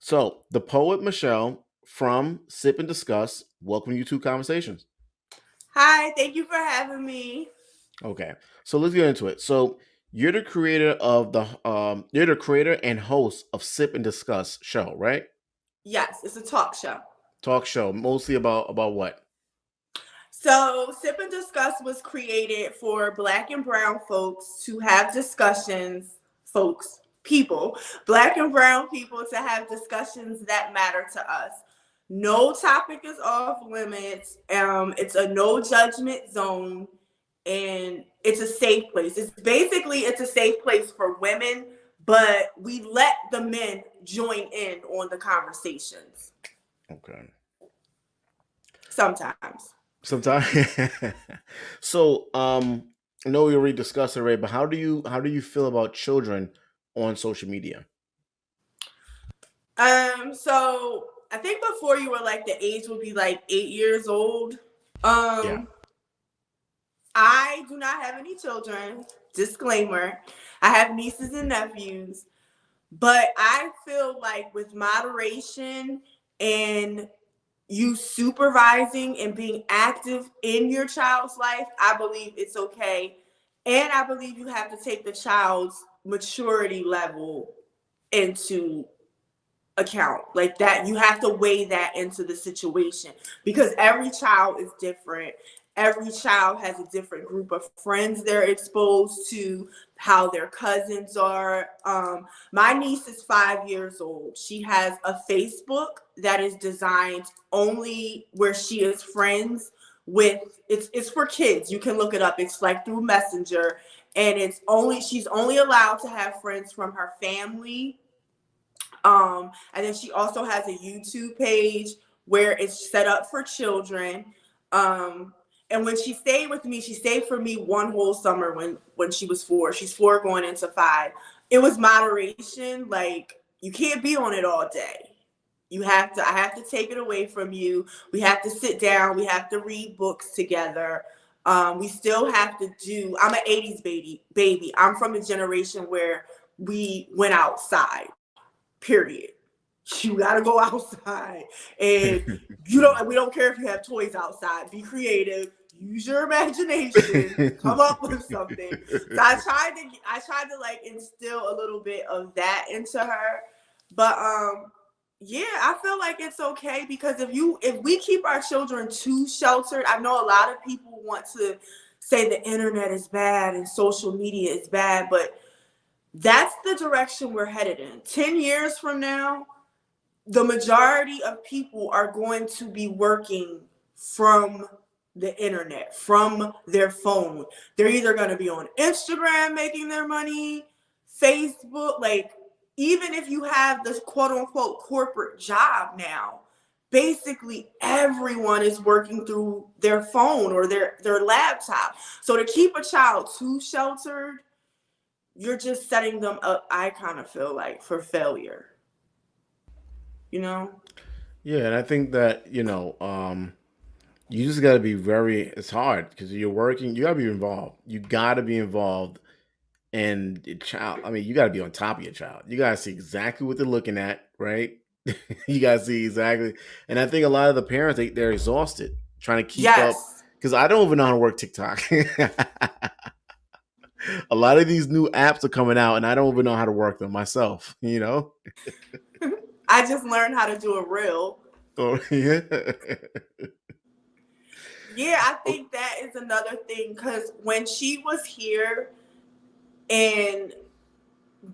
So, the poet Michelle from Sip and Discuss, welcome to Utube Conversations. Hi, thank you for having me. Okay, so let's get into it. So, you're the creator of you're the creator and host of Sip and Discuss show, right? Yes, it's a talk show. Talk show, mostly about what? So, Sip and Discuss was created for Black and Brown folks to have discussions, Black and Brown people to have discussions that matter to us. No topic is off limits. It's a no judgment zone, and it's a safe place. It's a safe place for women, but we let the men join in on the conversations Okay. sometimes. Sometimes. So, I know we already discussed it, right? But how do you feel about children on social media? So I think before you were like the age would be like 8 years old. Yeah. Um, I do not have any children. Disclaimer. I have nieces and nephews, but I feel like with moderation and you supervising and being active in your child's life, I believe it's okay. And I believe you have to take the child's maturity level into account. Like that, you have to weigh that into the situation because every child is different. Every child has a different group of friends they're exposed to, how their cousins are. My niece is 5 years old. She has a Facebook that is designed only where she is friends with. It's for kids. You can look it up. It's like through Messenger, and she's only allowed to have friends from her family. And then she also has a YouTube page where it's set up for children. And when she stayed with me, she stayed for me one whole summer when she was 4. She's 4 going into 5. It was moderation. Like you can't be on it all day. I have to take it away from you. We have to sit down. We have to read books together. We still have to I'm an 80s baby. I'm from a generation where we went outside. Period. You gotta go outside, and we don't care if you have toys outside. Be creative. Use your imagination. Come up with something. So I tried to like instill a little bit of that into her, but yeah, I feel like it's okay because if we keep our children too sheltered, I know a lot of people want to say the internet is bad and social media is bad, but that's the direction we're headed in. 10 years from now, the majority of people are going to be working from the internet, from their phone. They're either going to be on Instagram making their money, Facebook, like even if you have this quote unquote corporate job now, basically everyone is working through their phone or their laptop. So to keep a child too sheltered, you're just setting them up, I kind of feel like, for failure, you know? Yeah, and I think that, you just got to be it's hard because you're working, you got to be involved. You got to be involved in the child. I mean, you got to be on top of your child. You got to see exactly what they're looking at, right? You got to see exactly. And I think a lot of the parents, they're exhausted trying to keep up Yes. because I don't even know how to work TikTok. A lot of these new apps are coming out and I don't even know how to work them myself, you know? I just learned how to do a reel. Oh, yeah. Yeah, I think that is another thing because when she was here and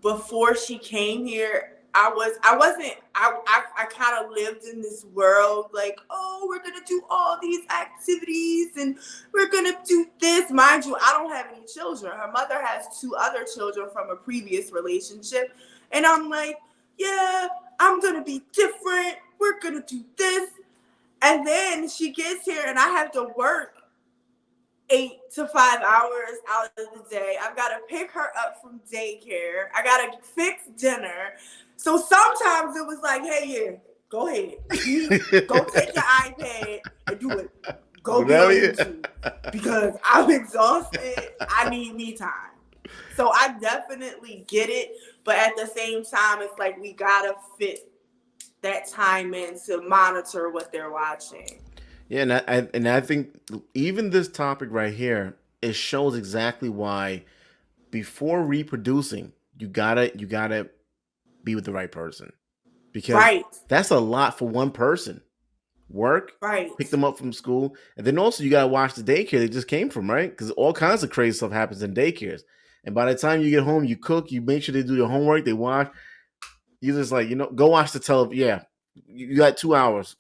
before she came here, I kind of lived in this world like, oh, we're gonna do all these activities and we're gonna do this. Mind you, I don't have any children. Her mother has 2 other children from a previous relationship, and I'm like, yeah, I'm gonna be different. We're gonna do this, and then she gets here and I have to work 8 to 5 hours out of the day. I've got to pick her up from daycare. I got to fix dinner. So sometimes it was like, hey, yeah, go ahead. Go take your iPad and do it. Go be on YouTube because I'm exhausted. I need me time. So I definitely get it. But at the same time, it's like we got to fit that time in to monitor what they're watching. Yeah, and I think even this topic right here, it shows exactly why before reproducing, you gotta be with the right person, because Right, that's a lot for one person. Work, right. pick them up from school, and then also you gotta watch the daycare they just came from, right? Because all kinds of crazy stuff happens in daycares. And by the time you get home, you cook, you make sure they do their homework, they watch. You just like, go watch the television. Yeah, you got 2 hours.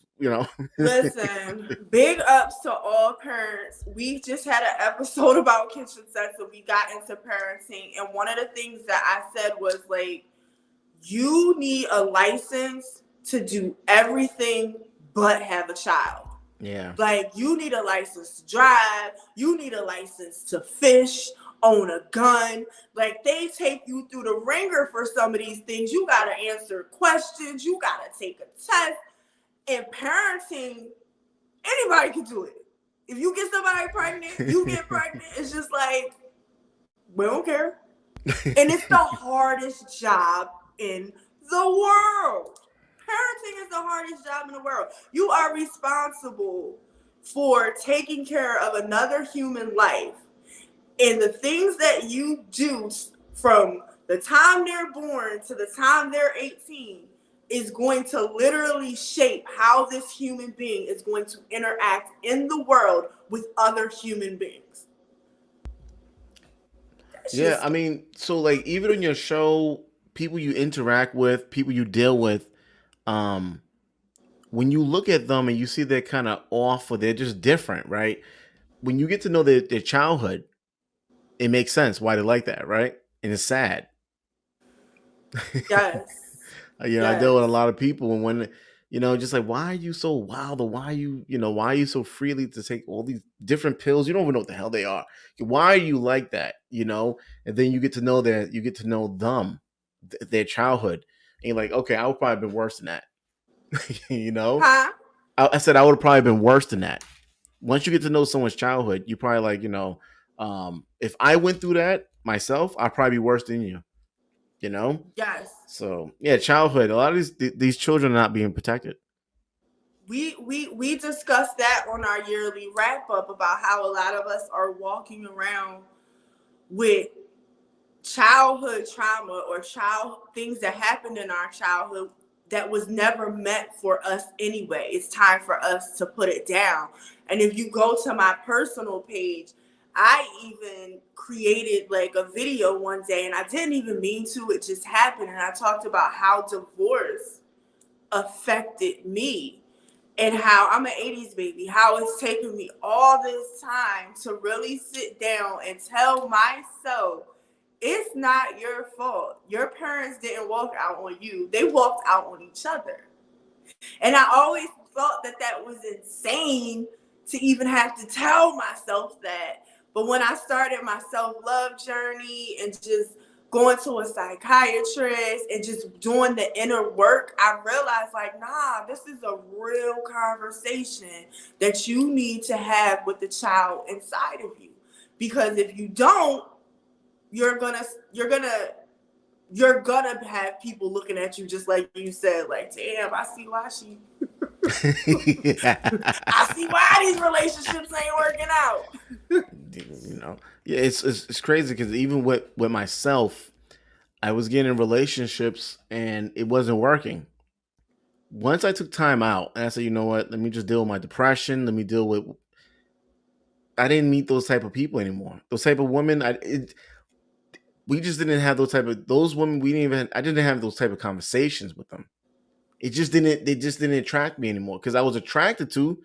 Listen, big ups to all parents. We just had an episode about kitchen sets, so we got into parenting. And one of the things that I said was like, you need a license to do everything but have a child. Yeah. Like, you need a license to drive, you need a license to fish, own a gun. Like, they take you through the ringer for some of these things. You got to answer questions, you got to take a test. And parenting, anybody can do it. If you get somebody pregnant, you get pregnant. It's just like, we don't care. And it's the hardest job in the world. Parenting is the hardest job in the world. You are responsible for taking care of another human life. And the things that you do from the time they're born to the time they're 18 is going to literally shape how this human being is going to interact in the world with other human beings. Yeah, I mean, so like even on your show, people you interact with, people you deal with, um, when you look at them and you see they're kind of off or they're just different, right? When you get to know their childhood, it makes sense why they like that, right? And it's sad. Yes. I deal with a Yes. lot of people, and when just like, why are you so wild, or why are you so freely to take all these different pills? You don't even know what the hell they are. Why are you like that? And then you get to know them, their childhood, and you're like, okay, I would probably have been worse than that. you know, Huh? I said I would have probably been worse than that. Once you get to know someone's childhood, you probably like, if I went through that myself, I'd probably be worse than you. You know, Yes. so yeah, childhood. A lot of these children are not being protected. We discussed that on our yearly wrap up about how a lot of us are walking around with childhood trauma or child things that happened in our childhood that was never meant for us anyway. It's time for us to put it down. And if you go to my personal page, I even created like a video one day, and I didn't even mean to, it just happened. And I talked about how divorce affected me and how I'm an 80s baby, how it's taken me all this time to really sit down and tell myself it's not your fault. Your parents didn't walk out on you, they walked out on each other. And I always thought that that was insane to even have to tell myself that. But when I started my self-love journey and just going to a psychiatrist and just doing the inner work, I realized like, nah, this is a real conversation that you need to have with the child inside of you. Because if you don't, you're gonna have people looking at you just like you said, like, damn, I see why I see why these relationships ain't working out. Yeah, it's crazy because even with myself, I was getting in relationships and it wasn't working. Once I took time out and I said, you know what, let me just deal with my depression. Let me deal with. I didn't meet those type of people anymore. Those type of women, we just didn't have those women. We didn't even. I didn't have those type of conversations with them. It just didn't. They just didn't attract me anymore because I was attracted to.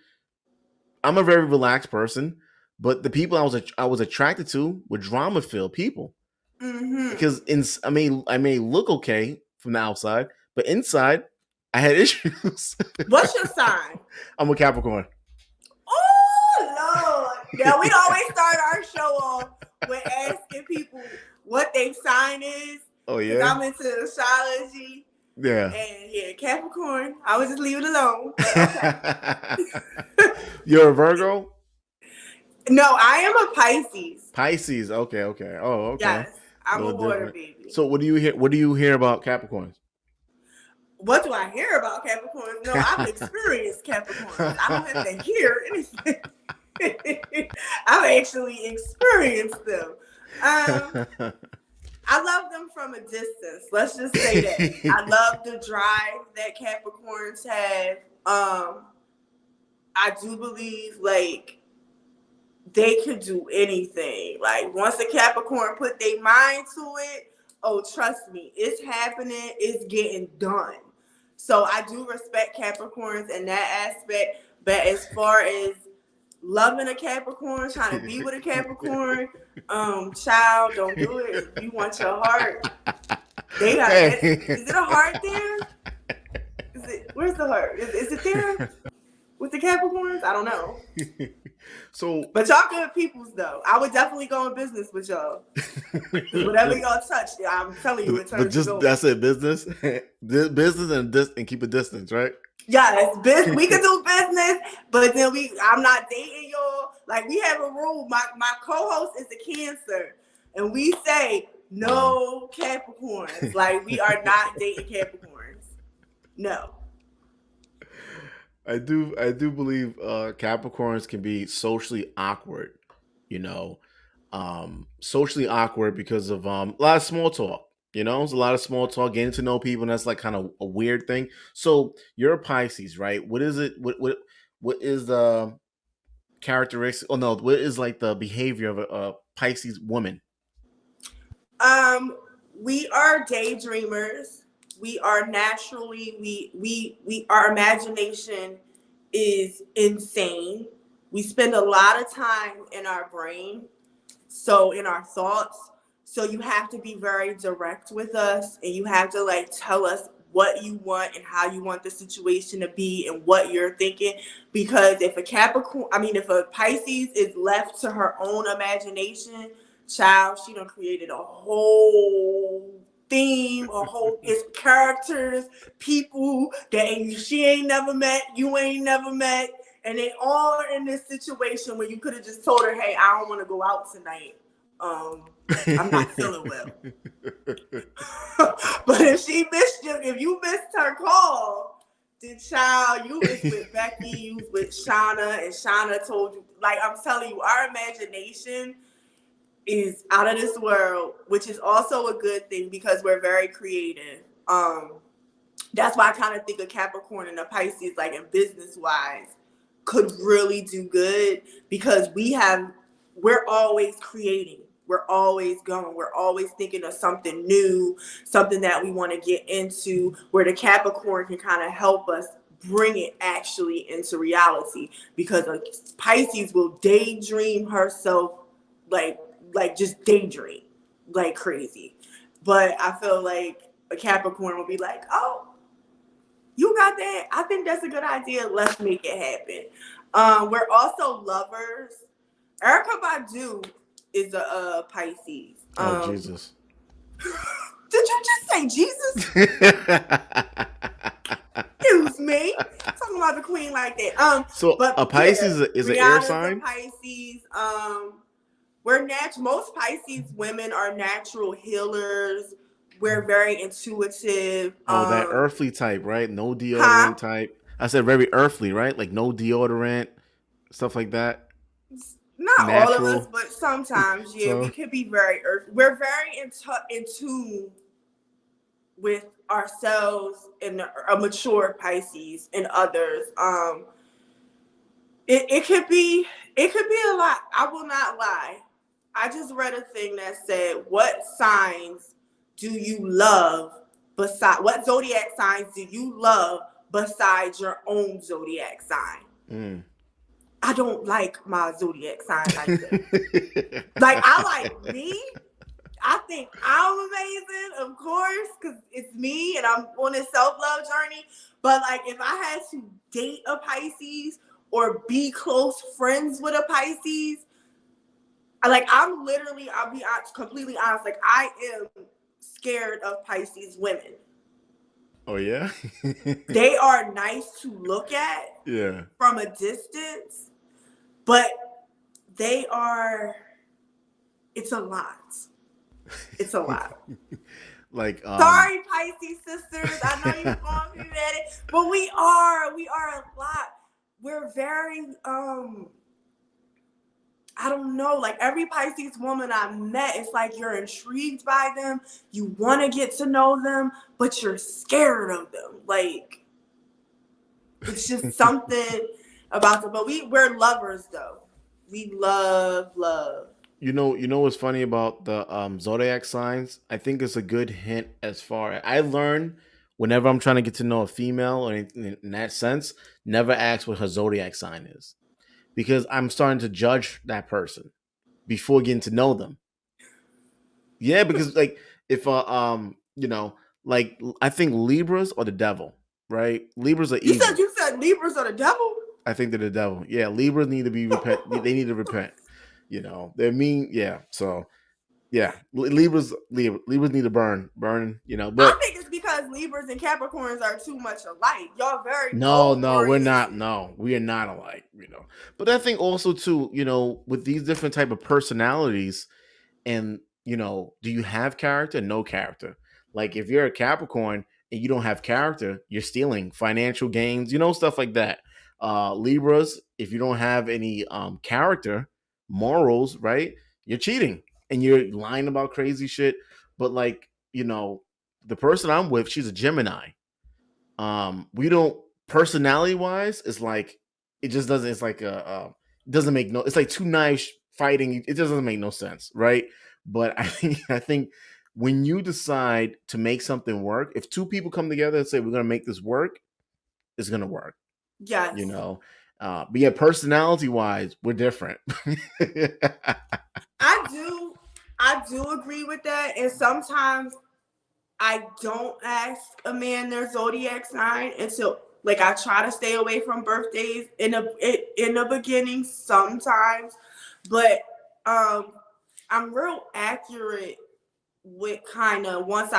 I'm a very relaxed person, but the people I was attracted to were drama filled people. Mm-hmm. Because I may look okay from the outside, but inside I had issues. What's your sign? I'm a Capricorn. Oh Lord. Now we always start our show off with asking people what their sign is. Oh Because yeah, I'm into astrology. yeah. And yeah, Capricorn. I would just leave it alone. But okay. You're a Virgo. No, I am a Pisces. Pisces. Okay, okay. Oh, okay. Yes, A I'm a little water different. baby. So, what do you hear? What do you hear about Capricorns? What do I hear about Capricorns? No, I've experienced Capricorns. I don't have to hear anything. I've actually experienced them. I love them from a distance. Let's just say that. I love the drive that Capricorns have. I do believe like they could do anything. Like once a Capricorn put their mind to it, oh, trust me, it's happening. It's getting done. So I do respect Capricorns in that aspect. But as far as loving a Capricorn, trying to be with a Capricorn, child, don't do it. If you want your heart, they got it. Is it a heart there? Is it? Where's the heart? Is it there with the Capricorns? I don't know. So, but y'all good peoples though. I would definitely go in business with y'all. Whatever y'all touch, I'm telling you, it turns. But just that's it, business, business, and keep a distance, right? Yes, business. We can do business, but then I'm not dating y'all. Like we have a rule. My co-host is a Cancer, and we say no Capricorns. Like we are not dating Capricorns. No. I do believe Capricorns can be socially awkward, you know, socially awkward because of a lot of small talk. There's a lot of small talk, getting to know people, and that's like kind of a weird thing. So you're a Pisces, right? What is it? What is the characteristic? Oh no, what is like the behavior of a Pisces woman? We are daydreamers. We are naturally our imagination is insane. We spend a lot of time in our brain, so in our thoughts. So you have to be very direct with us, and you have to like tell us what you want and how you want the situation to be and what you're thinking. Because if a Pisces is left to her own imagination, child, she done created a whole theme, it's characters, people that she ain't never met, you ain't never met, and they all are in this situation where you could have just told her, hey, I don't want to go out tonight. I'm not feeling well. But if you missed her call, then child, you was with Becky, you was with Shauna, and Shauna told you, like I'm telling you, our imagination is out of this world, which is also a good thing because we're very creative. That's why I kind of think a Capricorn and a Pisces, like in business wise, could really do good because we're always creating. We're always going. We're always thinking of something new, something that we want to get into, where the Capricorn can kind of help us bring it actually into reality because a Pisces will daydream herself like just daydream like crazy. But I feel like a Capricorn will be like, oh, you got that? I think that's a good idea. Let's make it happen. We're also lovers. Erykah Badu is a Pisces. Oh, Jesus. Did you just say Jesus? Excuse me. Talking about the queen like that. So but a Pisces is an air sign? A Pisces. Most Pisces women are natural healers. We're very intuitive. Oh, that earthly type, right? No deodorant type. I said very earthly, right? Like no deodorant, stuff like that. Not natural. All of us, but sometimes, yeah, we could be very earthly. We're very in tune with ourselves and a mature Pisces and others. It could be a lot. I will not lie. I just read a thing that said, what signs do you love what zodiac signs do you love besides your own zodiac sign? I don't like my zodiac sign like that. Like, I like me. I think I'm amazing, of course, because it's me and I'm on this self-love journey. But like, if I had to date a Pisces or be close friends with a Pisces, I'll be completely honest, like I am scared of Pisces women. Oh, yeah? They are nice to look at from a distance, but it's a lot. It's a lot. Like Sorry, Pisces sisters. I know you're going to be mad at, but we are a lot. We're very I don't know, like every Pisces woman I met, it's like you're intrigued by them, you want to get to know them, but you're scared of them. Like it's just something about them. But we're lovers though. We love. you know what's funny about the zodiac signs? I think it's a good hint as far I learn whenever I'm trying to get to know a female or anything in that sense, never ask what her zodiac sign is because I'm starting to judge that person before getting to know them. Yeah, because like if you know, like I think Libras are the devil, right? Libras are You said evil. you said Libras are the devil. I think they're the devil. Yeah, Libras need to be repent. They need to repent. You know, they're mean. Yeah, so yeah, Libras need to burn. You know, I but think it's because Libras and Capricorns are too much alike. Y'all very no, goal no, we're not. oriented. No, we are not alike. You know, but I think also too, you know, with these different type of personalities, and you know, do you have character? No character. Like if you're a Capricorn and you don't have character, you're stealing financial gains, you know, stuff like that. Libras, if you don't have any character, morals, right, you're cheating and you're lying about crazy shit. But like, you know, the person I'm with, she's a Gemini. We don't, personality wise, it's like it just doesn't, it's like doesn't make no, it's like two knives fighting, it just doesn't make no sense, right? But I think when you decide to make something work, if two people come together and say we're going to make this work, it's going to work, you Yes. know. But yeah, personality wise, we're different. I do I do agree with that. And sometimes I don't ask a man their zodiac sign until like I try to stay away from birthdays in the beginning sometimes, but um I'm real accurate with kind of once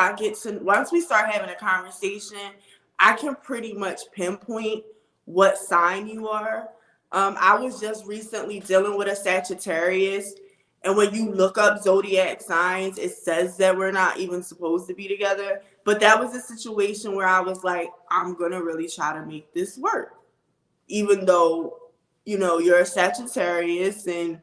we start having a conversation, I can pretty much pinpoint what sign you are. I was just recently dealing with a Sagittarius, and when you look up zodiac signs, it says that we're not even supposed to be together. But that was a situation where I was like, I'm gonna really try to make this work, even though you're a Sagittarius and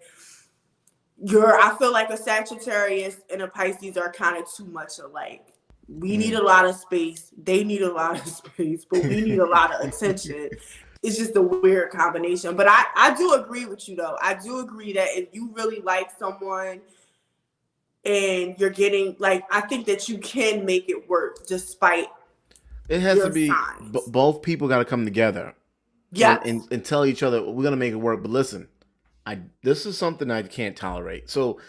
I feel like a Sagittarius and a Pisces are kind of too much alike. We need Mm. a lot of space. They need a lot of space, but we need a lot of attention. It's just a weird combination. But I do agree with you though. I do agree that if you really like someone and you're getting like, I think that you can make it work despite It has to your be signs. both people got to come together and, Yes. and tell each other we're gonna make it work. But listen, I this is something I can't tolerate. So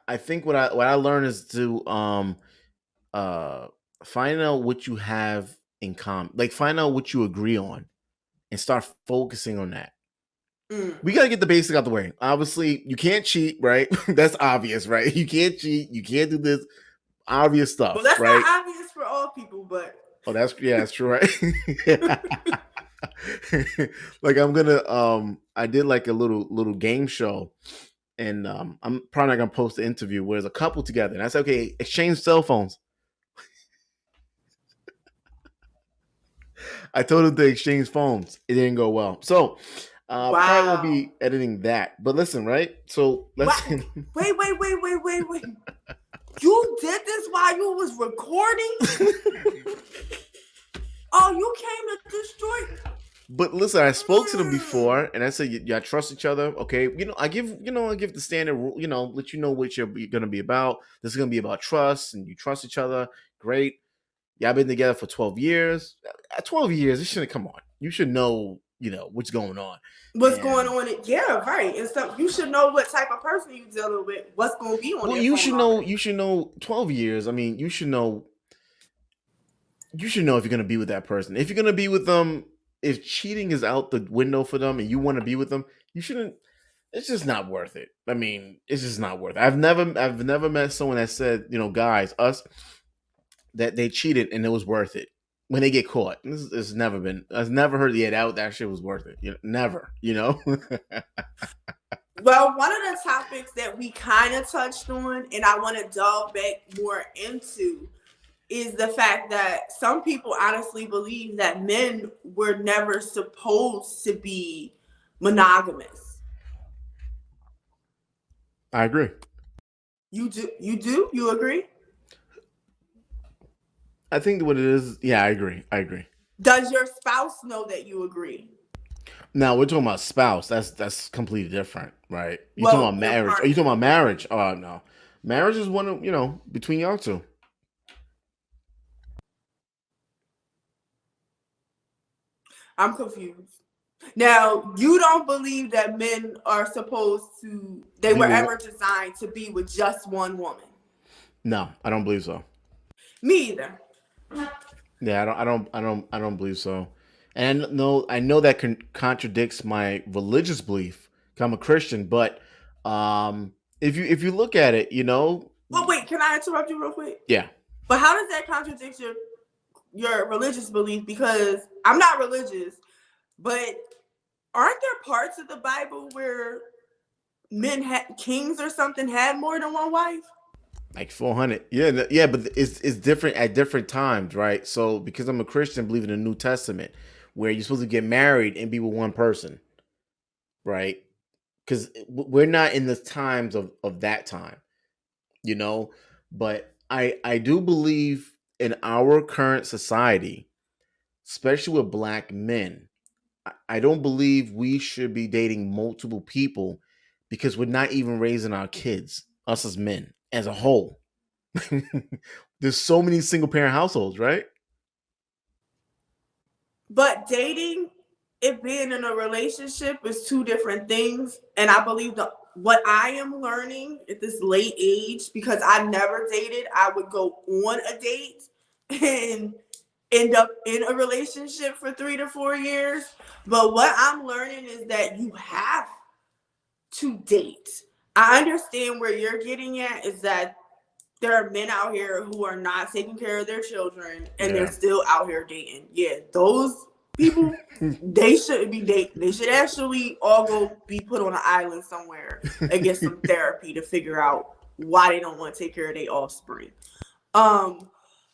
I think what I learned is to uh find out what you have in common, like find out what you agree on, and start focusing on that. Mm. We gotta get the basic out the way. Obviously, you can't cheat, right? That's obvious, right? You can't cheat. You can't do this obvious Well, stuff, that's right? not obvious for all people, but Oh, that's yeah, that's true, right? Like I'm gonna I did like a little game show and I'm probably not gonna post the interview where there's a couple together and I said, okay, exchange cell phones. I told them to exchange phones. It didn't go well. So probably won't wow. be editing that. But listen, right? So let's What? Wait. You did this while you was recording? Oh, you came to destroy. but listen, I spoke to them before and I said y'all trust each other. Okay. I give the standard rule, let you know what you're gonna be about. This is gonna be about trust and you trust each other. Great. Y'all been together for 12 years. At 12 years, it shouldn't come on. You should know, what's going on. What's going And on? Yeah, right. And so you should know what type of person you dealing with. What's going to be on well, their you phone should know, already. 12 years. I mean, you should know if you're gonna be with that person. If you're gonna be with them, if cheating is out the window for them and you want to be with them, you shouldn't it's just not worth it. I mean, it's just not worth it. I've never met someone that said, guys, us that they cheated and it was worth it when they get caught. It's never been. I've never heard. Yeah, that shit was worth it. Never. Well, one of the topics that we kind of touched on and I want to delve back more into is the fact that some people honestly believe that men were never supposed to be monogamous. I agree. You do? You do? You agree? I think what it is, yeah, I agree. I agree. Does your spouse know that you agree? Now we're talking about spouse. That's completely different, right? You talking Well, about your marriage? Are you talking partner. about marriage? Oh no, marriage is one of between y'all two. I'm confused. Now, you don't believe that men are supposed to, they Be were with ever designed to be with just one woman. no, I don't believe so. Me either. Yeah, I don't believe so. And I know that contradicts my religious belief. 'Cause I'm a Christian, but if you look at it, Well, wait, can I interrupt you real quick? yeah, But how does that contradict your religious belief? Because I'm not religious, but aren't there parts of the Bible where men had kings or something had more than one wife? like 400. Yeah, yeah, but it's different at different times, right? So because I'm a Christian, I believe in the New Testament, where you're supposed to get married and be with one person, right? Because we're not in the times of that time, you know. But I do believe in our current society, especially with black men. I don't believe we should be dating multiple people because we're not even raising our kids, us as men, as a whole. There's so many single parent households, right? But dating, it being in a relationship is two different things. And I believe what I am learning at this late age, because I never dated, I would go on a date and end up in a relationship for 3 to 4 years. But what I'm learning is that you have to date. I understand where you're getting at is that there are men out here who are not taking care of their children and they're Yeah. still out here dating. Yeah, those people, they shouldn't be dating. They should actually all go be put on an island somewhere and get some therapy to figure out why they don't want to take care of their offspring. Um,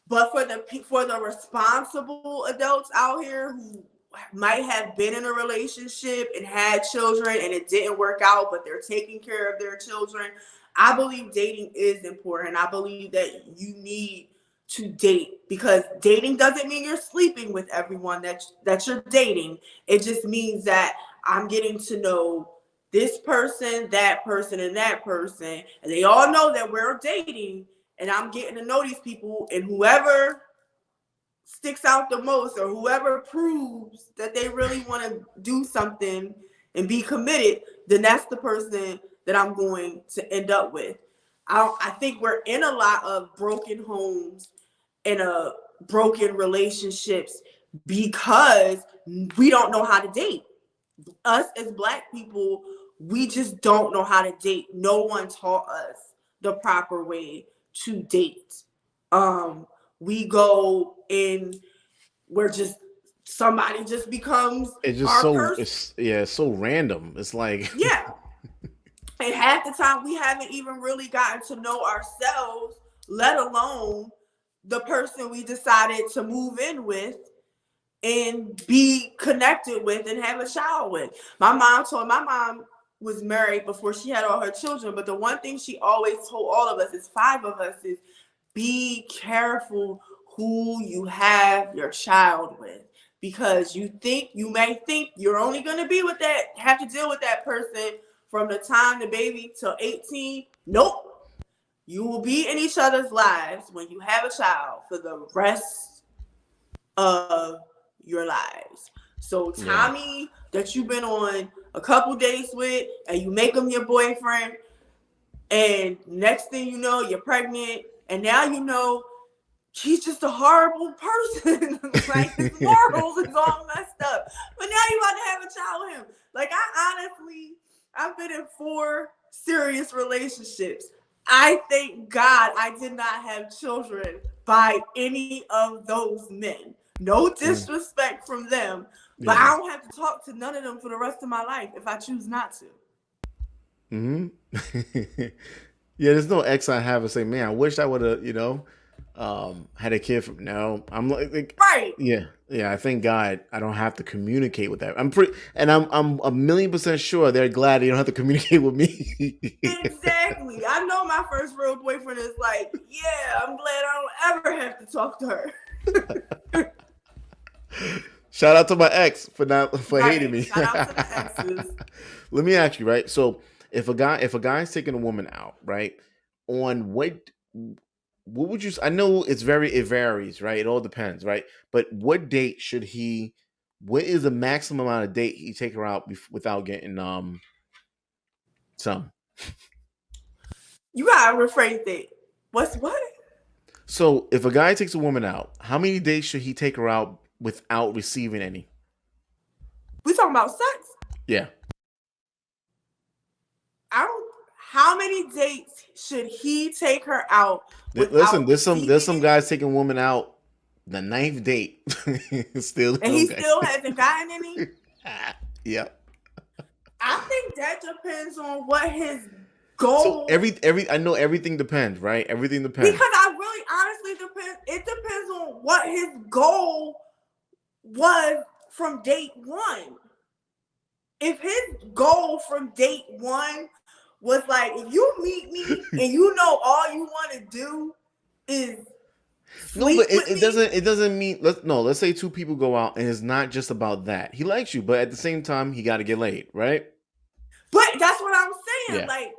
but for the responsible adults out here who might have been in a relationship and had children and it didn't work out, but they're taking care of their children, I believe dating is important. I believe that you need to date, because dating doesn't mean you're sleeping with everyone that you're dating. It just means that I'm getting to know this person, and that person, and they all know that we're dating, and I'm getting to know these people, and whoever sticks out the most or whoever proves that they really want to do something and be committed, then that's the person that I'm going to end up with. I think we're in a lot of broken homes and broken relationships because we don't know how to date. Us as black people, we just don't know how to date. No one taught us the proper way to date. Um, we go in, we're just, somebody just becomes It's just our so person. it's so random. It's like Yeah. And half the time we haven't even really gotten to know ourselves, let alone the person we decided to move in with and be connected with and have a child with. My mom was married before she had all her children, but the one thing she always told all of us, is 5 of us, is be careful who you have your child with, because you may think you're only going to be with that, have to deal with that person from the time the baby till 18. Nope. You will be in each other's lives when you have a child for the rest of your lives. So yeah. Tommy that you've been on a couple dates with and you make him your boyfriend, and next thing you know you're pregnant, and now you know he's just a horrible person. Like his morals is all messed up. But now you about to have a child with him. Like I've been in 4 serious relationships. I thank God I did not have children by any of those men. No Mm, disrespect from them, but yeah. I don't have to talk to none of them for the rest of my life if I choose not to. Hmm. Yeah, there's no ex I have and say, man, I wish I would have, Had a kid from no. I'm like Right. yeah. I thank God I don't have to communicate with that. I'm a million percent sure they're glad they don't have to communicate with me. Exactly. I know my first real boyfriend is like, yeah, I'm glad I don't ever have to talk to her. Shout out to my ex for hating Right. me. Shout out to the exes. Let me ask you, right? So if a guy's taking a woman out, right? On what would you I know it varies, right? It all depends, right? But what date should he what is the maximum amount of date he take her out without getting some? You gotta rephrase it. What? So if a guy takes a woman out, how many days should he take her out without receiving any? We talking about sex? Yeah. I don't. How many dates should he take her out Listen, without there's receiving some it? guys taking women out the ninth date. Still And he okay. still hasn't gotten any? Yeah. I think that depends on what his So goal. every I know everything depends, right? Everything depends. Because I really honestly depends. It depends on what his goal was from date one. If his goal from date one was like, if you meet me and you know all you want to do is No, but sleep with me, it doesn't mean let's say two people go out and it's not just about that. He likes you, but at the same time he got to get laid, right? but that's what I'm saying. Yeah. Like,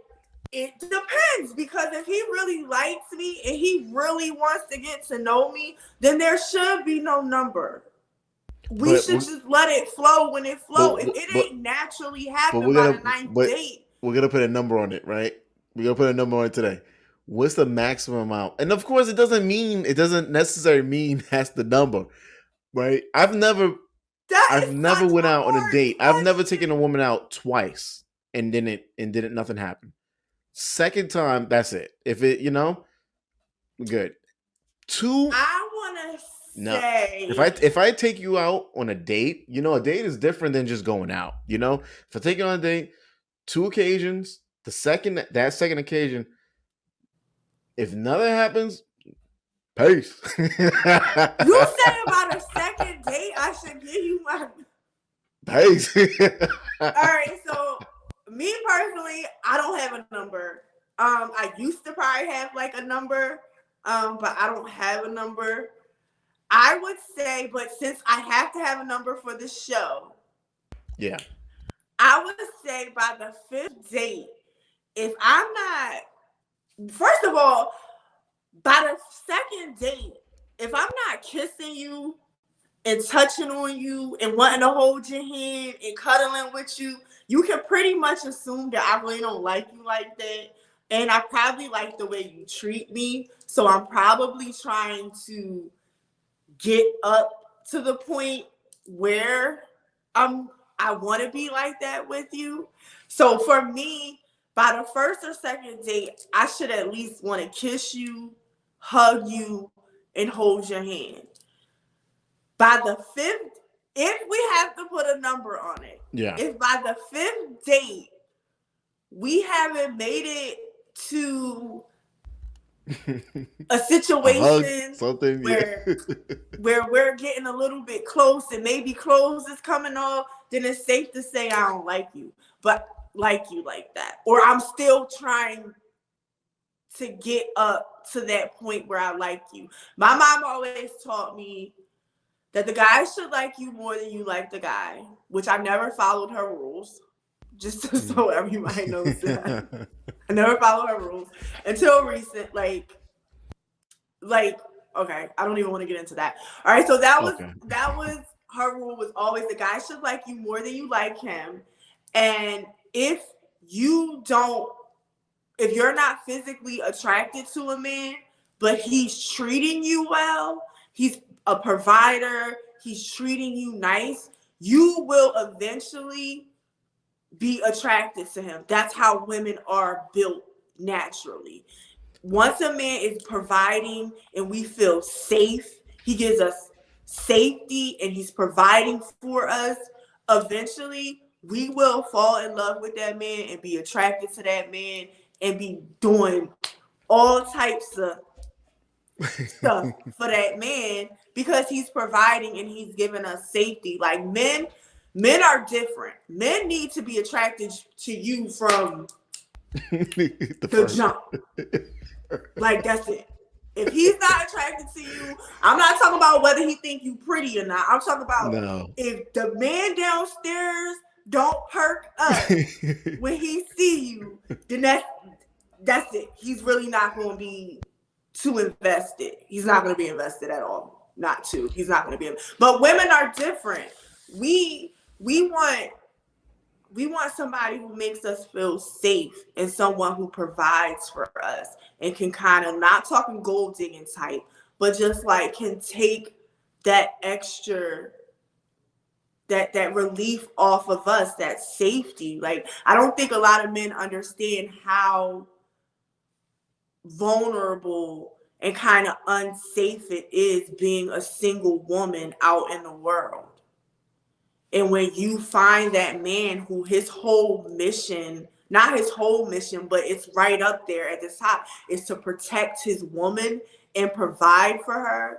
it depends, because if he really likes me and he really wants to get to know me, then there should be no number. We But should just let it flow when it flow. If it but ain't naturally but happen we're by gonna the ninth but date, we're gonna put a number on it, right? We're gonna put a number on it today. What's the maximum amount? And of course, it doesn't necessarily mean that's the number, right? that I've is never such went a out on a hard date. I've never taken a question. woman out twice and didn't nothing happen. Second time, that's it. If it, we're good. Two, I want to no. say, If I take you out on a date, a date is different than just going out. If I take you on a date, two occasions, that second occasion, if nothing happens, peace. you say about a second date, I should give you my. Peace. All right, so me personally, I don't have a number. I used to probably have like a number, but I don't have a number. I would say, but since I have to have a number for the show, Yeah. I would say by the fifth date, if I'm not, first of all, by the second date, if I'm not kissing you and touching on you and wanting to hold your hand and cuddling with you, you can pretty much assume that I really don't like you like that. And I probably like the way you treat me. So I'm probably trying to get up to the point where I want to be like that with you. So for me, by the first or second date, I should at least want to kiss you, hug you, and hold your hand. By the fifth, if we have to put a number on it, Yeah. if by the fifth date we haven't made it to a A hug, situation something, yeah. where we're getting a little bit close and maybe clothes is coming off, then it's safe to say I don't like you, but like you like that. Or I'm still trying to get up to that point where I like you. My mom always taught me that the guy should like you more than you like the guy, which I never followed her rules. Just so everybody knows that. I never followed her rules until recent, like okay, I don't even want to get into that. All right, so that was her rule, was always the guy should like you more than you like him. And if you're not physically attracted to a man, but he's treating you well, he's a provider, he's treating you nice, you will eventually be attracted to him. That's how women are built naturally. Once a man is providing and we feel safe, he gives us safety and he's providing for us, eventually we will fall in love with that man and be attracted to that man and be doing all types of stuff for that man because he's providing and he's giving us safety. Like men are different. Men need to be attracted to you from the jump. Like that's it. If he's not attracted to you, I'm not talking about whether he think you pretty or not. I'm talking about if the man downstairs don't perk up when he see you, then that's it. He's really not going to be too invested. He's not going to be invested at all. Not too. He's not going to be. But women are different. We want somebody who makes us feel safe and someone who provides for us and can kind of, not talking gold digging type, but just like can take that extra, that relief off of us, that safety. Like, I don't think a lot of men understand how vulnerable and kind of unsafe it is being a single woman out in the world. And when you find that man who his whole mission, not his whole mission, but it's right up there at the top, is to protect his woman and provide for her.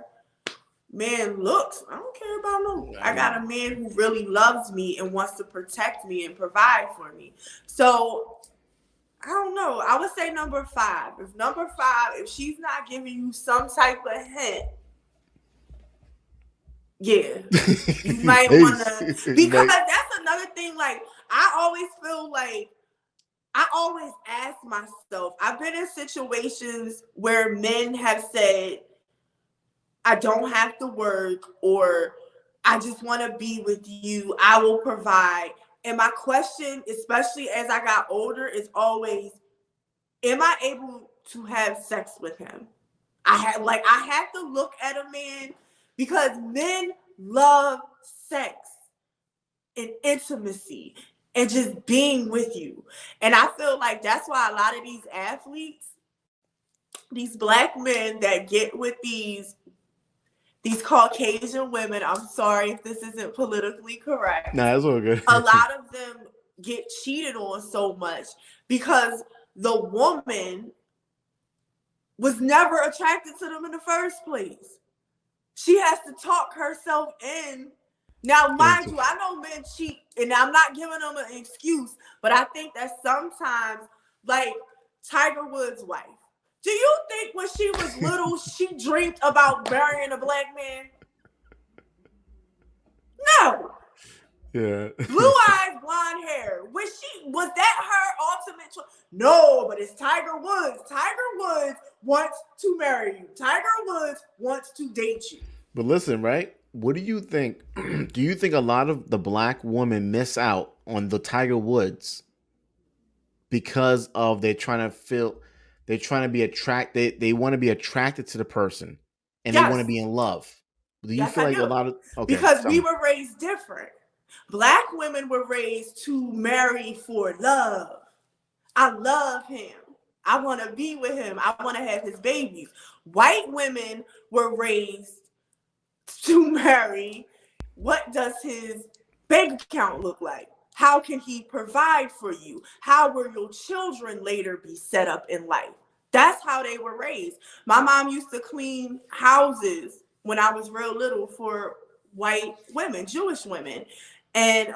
Man, looks, I don't care about no. I got a man who really loves me and wants to protect me and provide for me. So I don't know. I would say number 5. If she's not giving you some type of hint, yeah, you might want to, because that's another thing. Like, I always feel like, I always ask myself, I've been in situations where men have said, I don't have to work, or I just want to be with you. I will provide. And my question, especially as I got older, is always, am I able to have sex with him? I have to look at a man, because men love sex and intimacy and just being with you. And I feel like that's why a lot of these athletes, these black men that get with these Caucasian women, I'm sorry if this isn't politically correct. Nah, it's all good. A lot of them get cheated on so much because the woman was never attracted to them in the first place. She has to talk herself in. Now, mind you, I know men cheat, and I'm not giving them an excuse, but I think that sometimes, like Tiger Woods' wife, do you think when she was little, she dreamed about marrying a black man? No. Yeah. Blue eyes, blonde hair. Was that her ultimate choice? No, but it's Tiger Woods. Tiger Woods wants to marry you. Tiger Woods wants to date you. But listen, right? What do you think? Do you think a lot of the black women miss out on the Tiger Woods because of they're trying to be attracted, they want to be attracted to the person, and they want to be in love? Do you feel like a lot of because we were raised different. Black women were raised to marry for love. I love him. I want to be with him. I want to have his babies. White women were raised to marry. What does his bank account look like? How can he provide for you? How will your children later be set up in life? That's how they were raised. My mom used to clean houses when I was real little for white women, Jewish women. And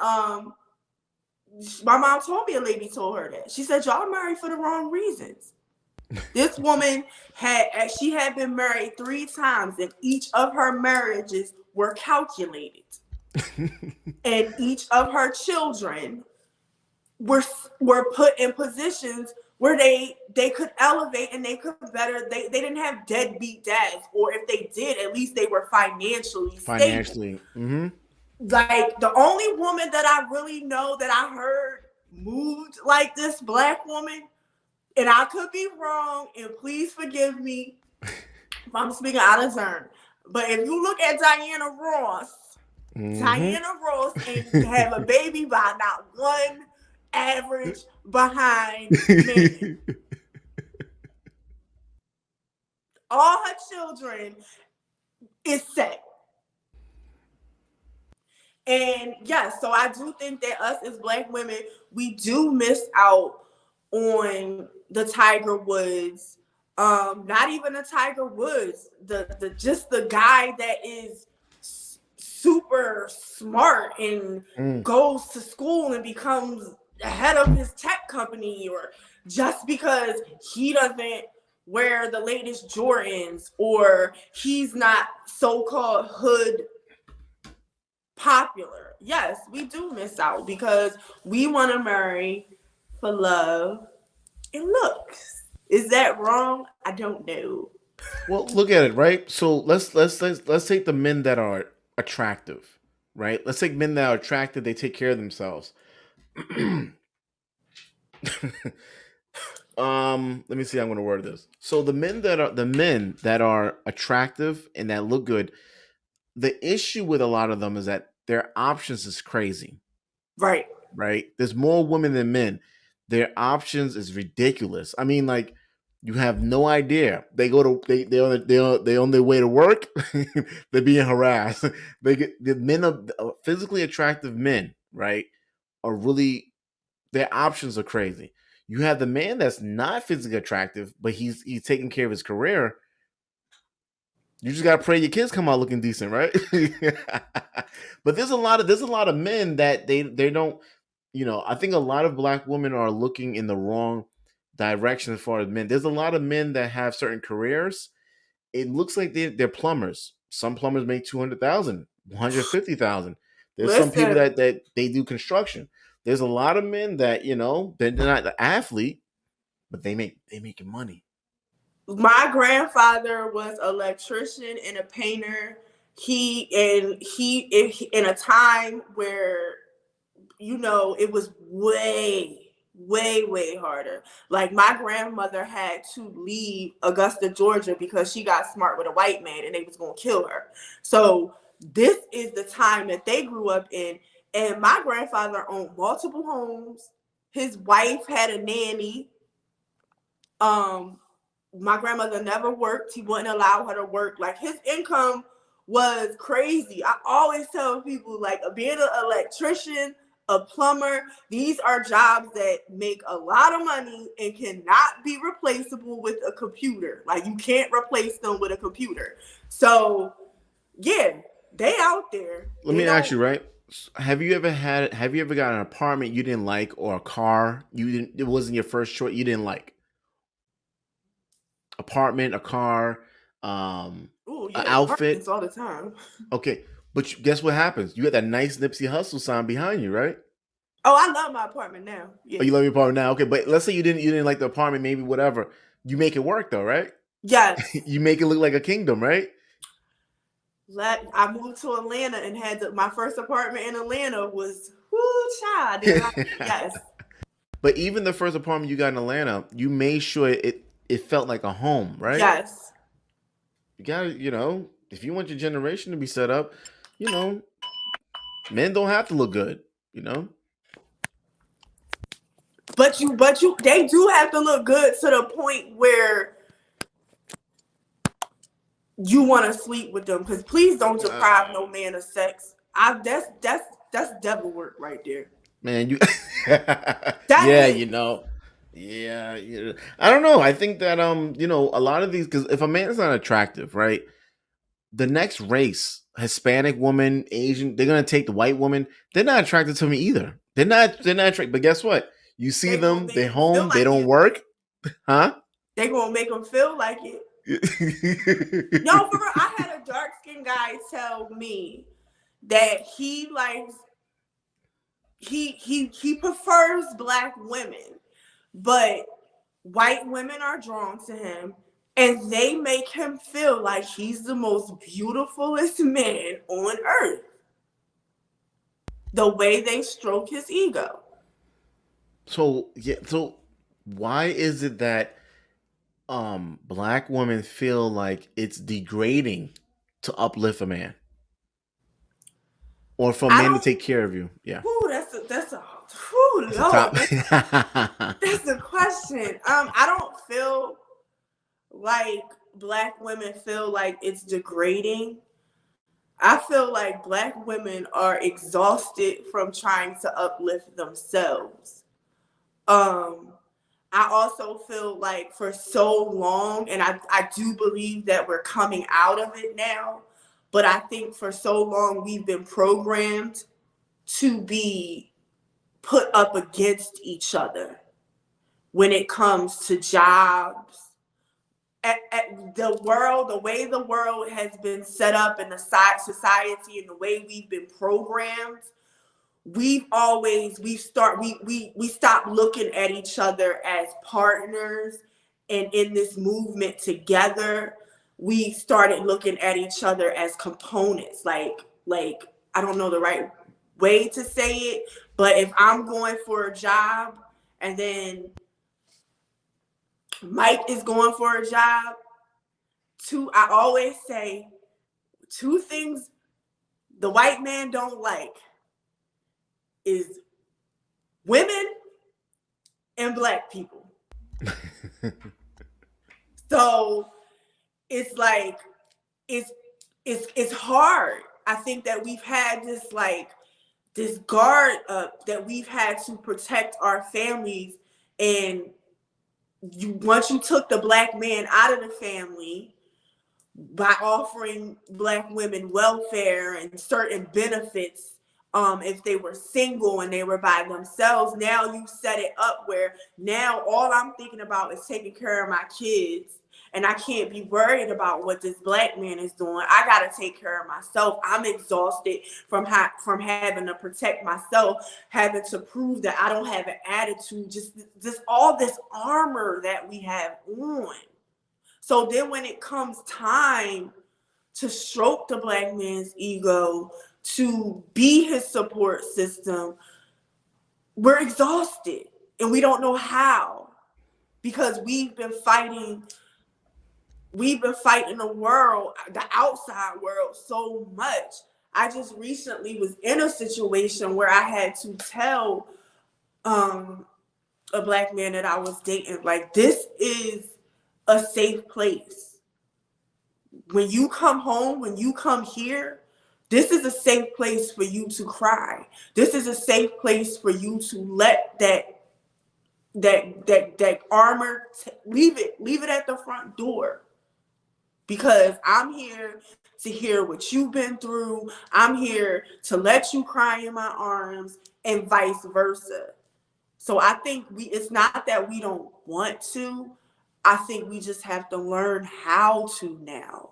my mom told me, a lady told her that. She said, y'all married for the wrong reasons. This woman had been married 3 times, and each of her marriages were calculated. And each of her children were put in positions where they could elevate and they could better. They didn't have deadbeat dads, or if they did, at least they were financially stable. Mm-hmm. Like, the only woman that I really know that I heard moved like this black woman, and I could be wrong, and please forgive me if I'm speaking out of turn, but if you look at Diana Ross, Diana Ross ain't have a baby by not one average behind man. All her children is set. And yes, so I do think that us as black women, we do miss out on the Tiger Woods Not even a Tiger Woods, the just the guy that is super smart and Mm. goes to school and becomes the head of his tech company, or just because he doesn't wear the latest Jordans, or he's not so-called hood popular. Yes, we do miss out because we want to marry for love and looks. Is that wrong? I don't know. Well, look at it, right? So let's take the men that are attractive, right? Let's take men that are attractive. They take care of themselves. Let me see how I'm going to word this. So the men that are attractive and that look good, the issue with a lot of them is that their options is crazy, Right. right? There's more women than men. Their options is ridiculous. I mean, like, you have no idea. They go to they on their way to work. They're being harassed. They get the men of physically attractive men, right? Are really, their options are crazy. You have the man that's not physically attractive, but he's taking care of his career. You just gotta pray your kids come out looking decent, right? But there's a lot of men that they don't. I think a lot of black women are looking in the wrong direction as far as men. There's a lot of men that have certain careers. It looks like they're plumbers. Some plumbers make 200,000, 150,000. There's some people Listen, that they do construction. There's a lot of men that they're not the athlete, but they making money. my grandfather was an electrician and a painter. He in a time where it was way harder. Like my grandmother had to leave Augusta, Georgia because she got smart with a white man and they was going to kill her. So this is the time that they grew up in. And my grandfather owned multiple homes. His wife had a nanny. Um, my grandmother never worked. He wouldn't allow her to work. Like his income was crazy. I always tell people, like, being an electrician, a plumber, these are jobs that make a lot of money and cannot be replaceable with a computer. Like you can't replace them with a computer. So yeah, they out there. Let They me ask don't you, right? Have you ever got an apartment you didn't like, or a car it wasn't your first choice, you didn't like? Apartment, a car, oh an yeah, apartments outfit. all the time. Okay, but guess what happens? You got that nice Nipsey Hustle sign behind you, right? Oh, I love my apartment now. Oh, Yeah. you love your apartment now. Okay, but let's say you didn't like the apartment, maybe whatever. You make it work though, right? Yes. You make it look like a kingdom, right? I moved to Atlanta and my first apartment in Atlanta was whoo child. I didn't like it. Yes. But even the first apartment you got in Atlanta, you made sure it felt like a home, right? Yes. You got to, if you want your generation to be set up, you know, men don't have to look good, you know. But they do have to look good to the point where you want to sleep with them. Because please don't deprive no man of sex. That's devil work right there. Man, you That yeah, is. yeah, I don't know. I think that a lot of these, because if a man is not attractive, right? The next race, Hispanic woman, Asian, they're gonna take the white woman. They're not attracted to me either. They're not attracted. But guess what? You see They gonna them, make they're them feel home, they like don't it. work, huh? They gonna make them feel like it. No, for real. I had a dark skinned guy tell me that he likes he prefers black women, but white women are drawn to him and they make him feel like he's the most beautifulest man on earth. The way they stroke his ego. So yeah, so why is it that black women feel like it's degrading to uplift a man, or for a I man to don't. take care of you? Yeah, Whew, that's a. Whew, that's the Lord, top. that's a question. I don't feel like black women feel like it's degrading. I feel like black women are exhausted from trying to uplift themselves. Um, I also feel like for so long, and I do believe that we're coming out of it now, but I think for so long we've been programmed to be put up against each other when it comes to jobs. At the world, the way the world has been set up in the society and the way we've been programmed, we stop looking at each other as partners, and in this movement together we started looking at each other as components, like I don't know the right way to say it, but if I'm going for a job and then Mike is going for a job, I always say two things the white man don't like is women and Black people. So it's like it's hard. I think that we've had this guard up that we've had to protect our families, and once you took the Black man out of the family by offering Black women welfare and certain benefits, if they were single and they were by themselves, now you set it up where now all I'm thinking about is taking care of my kids, and I can't be worried about what this Black man is doing. I got to take care of myself. I'm exhausted from having to protect myself, having to prove that I don't have an attitude, just all this armor that we have on. So then when it comes time to stroke the Black man's ego, to be his support system, we're exhausted and we don't know how, because we've been fighting the world, the outside world, so much. I just recently was in a situation where I had to tell a Black man that I was dating, like, this is a safe place. When you come home, when you come here, this is a safe place for you to cry. This is a safe place for you to let that armor leave it at the front door, because I'm here to hear what you've been through. I'm here to let you cry in my arms, and vice versa. So I think it's not that we don't want to. I think we just have to learn how to now.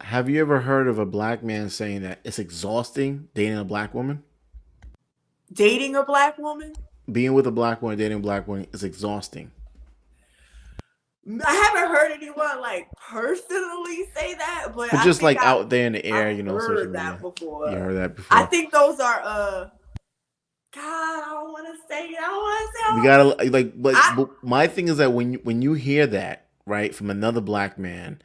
Have you ever heard of a Black man saying that it's exhausting dating a Black woman? Dating a Black woman? Being with a Black woman, dating a Black woman is exhausting. I haven't heard anyone like personally say that, but But I just think like out there in the air, I've you know, social heard media. that before. You heard that before. I think those are God, I don't want to say it. We gotta like, but my thing is that when you hear that, right, from another Black man,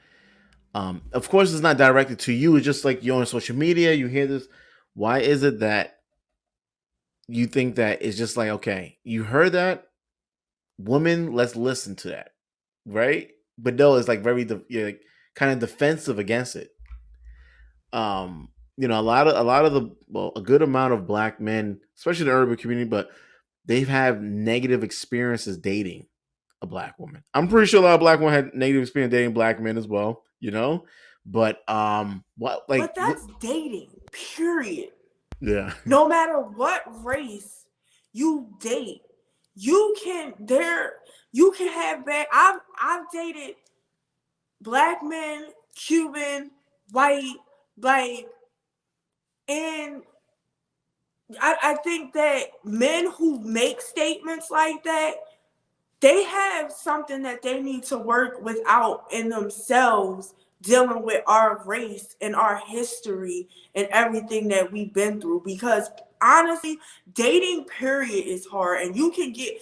of course it's not directed to you. It's just like you're on social media, you hear this. Why is it that you think that it's just like, okay, you heard that, woman, let's listen to that, right? But no, it's like very like, kind of defensive against it. You know, a lot of a good amount of Black men, especially the urban community, but they've had negative experiences dating a Black woman. I'm pretty sure a lot of Black women had negative experience dating Black men as well, you know. But but that's dating, period. Yeah. No matter what race you date, you can have bad. I've dated Black men, Cuban, white, like, and I think that men who make statements like that, they have something that they need to work without in themselves, dealing with our race and our history and everything that we've been through. Because honestly, dating period is hard, and you can get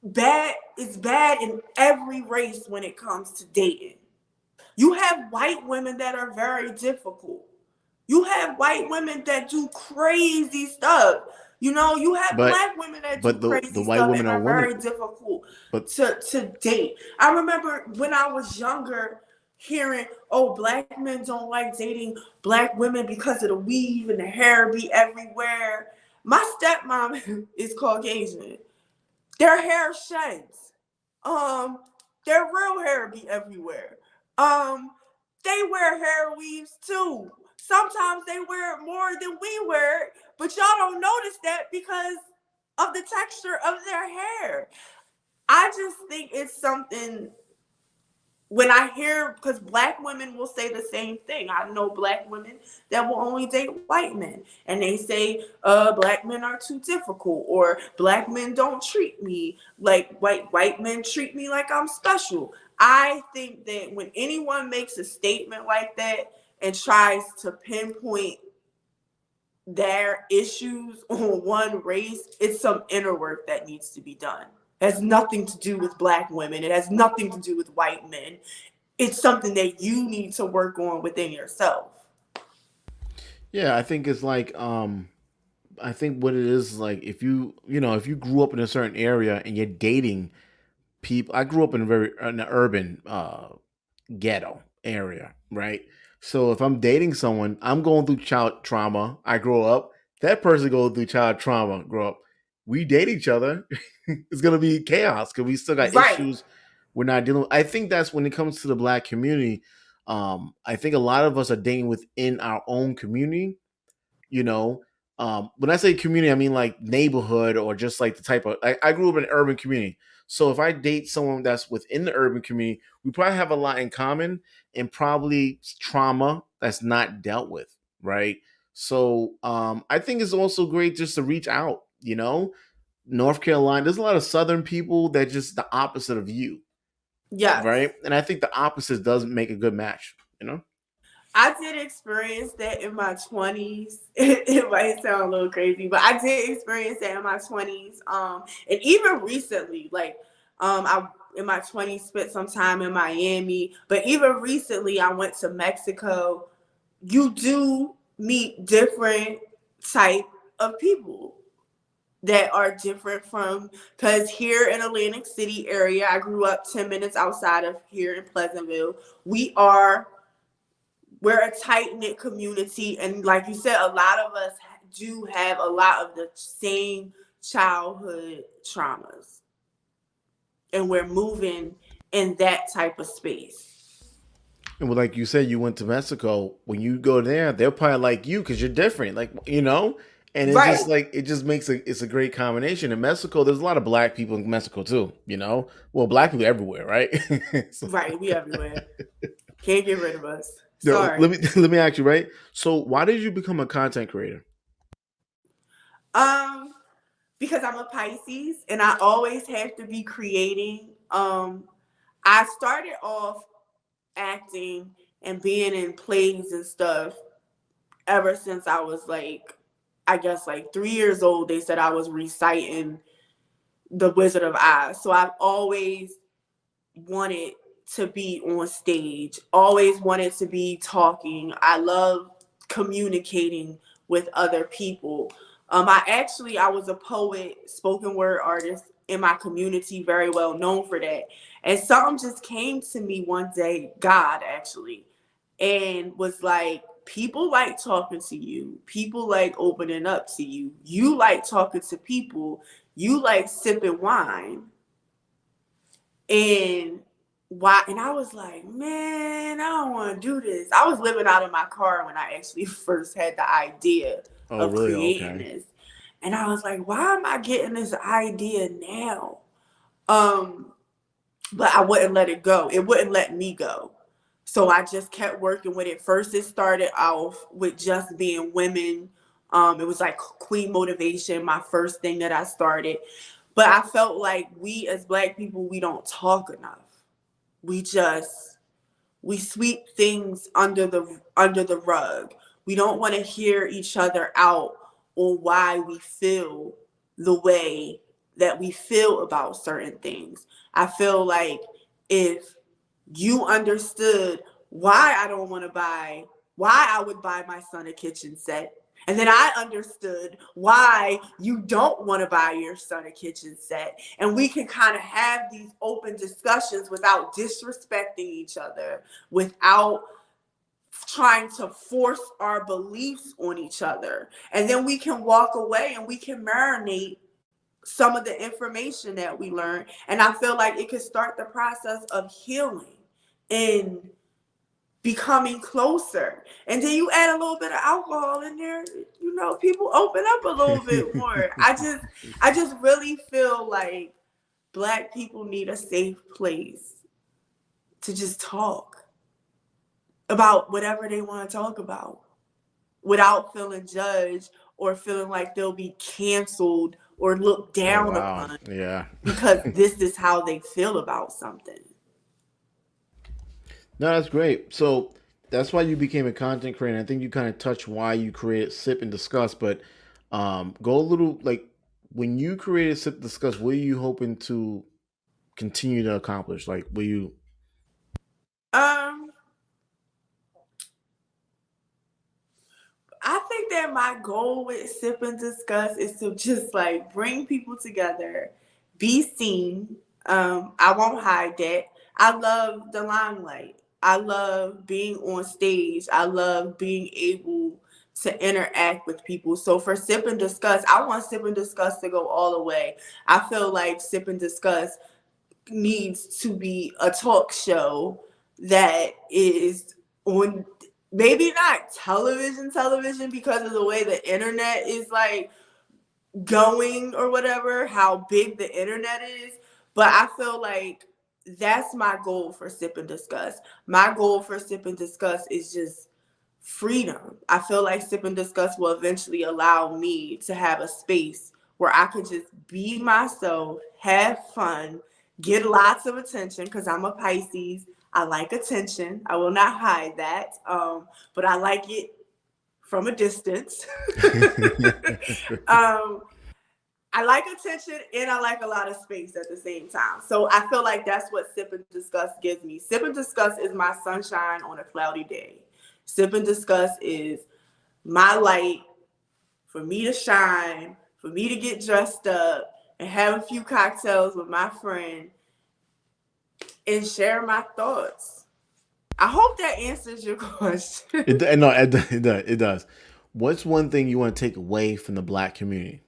bad. It's bad in every race when it comes to dating. You have white women that are very difficult. You have white women that do crazy stuff. You know, you have Black women that do crazy the white stuff women and are women. very difficult to date. I remember when I was younger hearing, oh, Black men don't like dating Black women because of the weave and the hair be everywhere. My stepmom is Caucasian. Their hair sheds. Their real hair be everywhere. Um, they wear hair weaves too. Sometimes they wear it more than we wear it, but y'all don't notice that because of the texture of their hair. I just think it's something when I hear, because black women will say the same thing. I know black women that will only date white men, and they say, black men are too difficult, or black men don't treat me like white men treat me like I'm special. I think that when anyone makes a statement like that and tries to pinpoint their issues on one race, it's some inner work that needs to be done. It has nothing to do with black women. It has nothing to do with white men. It's something that you need to work on within yourself. Yeah, I think it's like I think what it is like if if you grew up in a certain area and you're dating people. I grew up in a very in an urban ghetto area, right? So if I'm dating someone, I'm going through child trauma. I grow up. That person goes through child trauma. Grow up. We date each other. It's gonna be chaos because we still got Right. issues we're not dealing with. I think that's when it comes to the black community. I think a lot of us are dating within our own community, you know. When I say community, I mean like neighborhood or just like the type of I grew up in an urban community. So if I date someone that's within the urban community, we probably have a lot in common and probably trauma that's not dealt with, right? So I think it's also great just to reach out, North Carolina, there's a lot of southern people that just the opposite of you, Yes. right? And I think the opposite does make a good match. I did experience that in my 20s. It might sound a little crazy, but I did experience that in my 20s. And even recently, like, I in my 20s spent some time in Miami, but even recently I went to Mexico. You do meet different type of people that are different from, because here in Atlantic City area, I grew up 10 minutes outside of here in Pleasantville. We're a tight knit community, and like you said, a lot of us do have a lot of the same childhood traumas, and we're moving in that type of space. And like you said, you went to Mexico. When you go there, they'll probably like you because you're different, like. And it's just Right, like it just makes it's a great combination. In Mexico, there's a lot of black people in Mexico too. Well, black people everywhere, right? So, right. We everywhere. Can't get rid of us. let Sorry. me let me ask you, right? So, why did you become a content creator? Um, because I'm a Pisces and I always have to be creating. I started off acting and being in plays and stuff ever since I was like, I guess like 3 years old. They said I was reciting The Wizard of Oz. So I've always wanted to be on stage, always wanted to be talking. I love communicating with other people. I was a poet, spoken word artist in my community, very well known for that. And something just came to me one day, God actually, and was like, people like talking to you. People like opening up to you. You like talking to people. You like sipping wine. And why? And I was like, man, I don't want to do this. I was living out of my car when I actually first had the idea Oh, of really? creating Okay. this. And I was like, why am I getting this idea now? Um, but I wouldn't let it go. It wouldn't let me go. So I just kept working with it. First, it started off with just being women. It was like Queen Motivation, my first thing that I started. But I felt like we as Black people, we don't talk enough. We just we sweep things under the rug. We don't want to hear each other out on why we feel the way that we feel about certain things. I feel like if you understood why I don't want to buy, why I would buy my son a kitchen set. And then I understood why you don't want to buy your son a kitchen set. And we can kind of have these open discussions without disrespecting each other, without trying to force our beliefs on each other. And then we can walk away and we can marinate some of the information that we learn. And I feel like it could start the process of healing and becoming closer. And then you add a little bit of alcohol in there, you know, people open up a little bit more. I just really feel like Black people need a safe place to just talk about whatever they want to talk about without feeling judged or feeling like they'll be canceled or looked Oh down wow, upon yeah. because this is how they feel about something. No, that's great. So that's why you became a content creator. I think you kind of touched why you created Sip and Discuss, but go a little like when you created Sip and Discuss, what are you hoping to continue to accomplish? Like, will you? Um, I think that my goal with Sip and Discuss is to just like bring people together, be seen. I won't hide that. I love the limelight. I love being on stage. I love being able to interact with people. So for Sip and Discuss, I want Sip and Discuss to go all the way. I feel like Sip and Discuss needs to be a talk show that is on, maybe not television because of the way the internet is like going or whatever, how big the internet is. But I feel like that's my goal for Sip and Discuss. My goal for Sip and Discuss is just freedom. I feel like Sip and Discuss will eventually allow me to have a space where I could just be myself, have fun, get lots of attention because I'm a Pisces. I like attention. I will not hide that. But I like it from a distance. um, I like attention and I like a lot of space at the same time. So I feel like that's what Sip and Discuss gives me. Sip and Discuss is my sunshine on a cloudy day. Sip and Discuss is my light for me to shine, for me to get dressed up and have a few cocktails with my friend and share my thoughts. I hope that answers your question. No, it does. What's one thing you want to take away from the Black community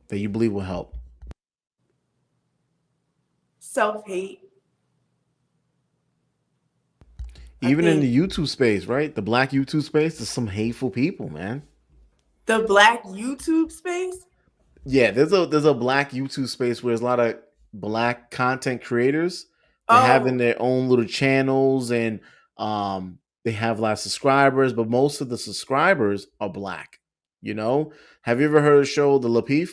that you believe will help? Self-hate. I Even in think the YouTube space, right? The Black YouTube space, there's some hateful people, man. the Black YouTube space. Yeah, there's a Black YouTube space where there's a lot of Black content creators. They're having Oh, their own little channels and they have a lot of subscribers, but most of the subscribers are Black. You know, have you ever heard of the show The Lapeef?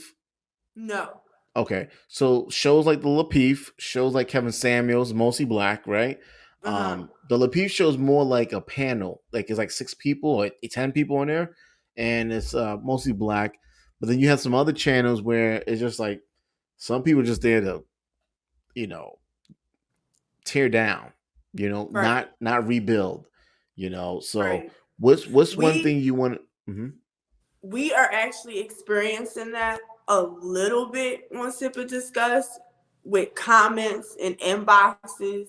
no. Okay, so shows like The Lapeef, shows like Kevin Samuels, mostly Black, right? Uh-huh. The Lapeef show is more like a panel, like it's like 6 people or 10 people in there, and it's mostly Black. But then you have some other channels where it's just like some people just there to, you know, tear down, Right. not rebuild, So Right. what's one We thing you want? Mhm. we are actually experiencing that a little bit on Sip and Discuss with comments and inboxes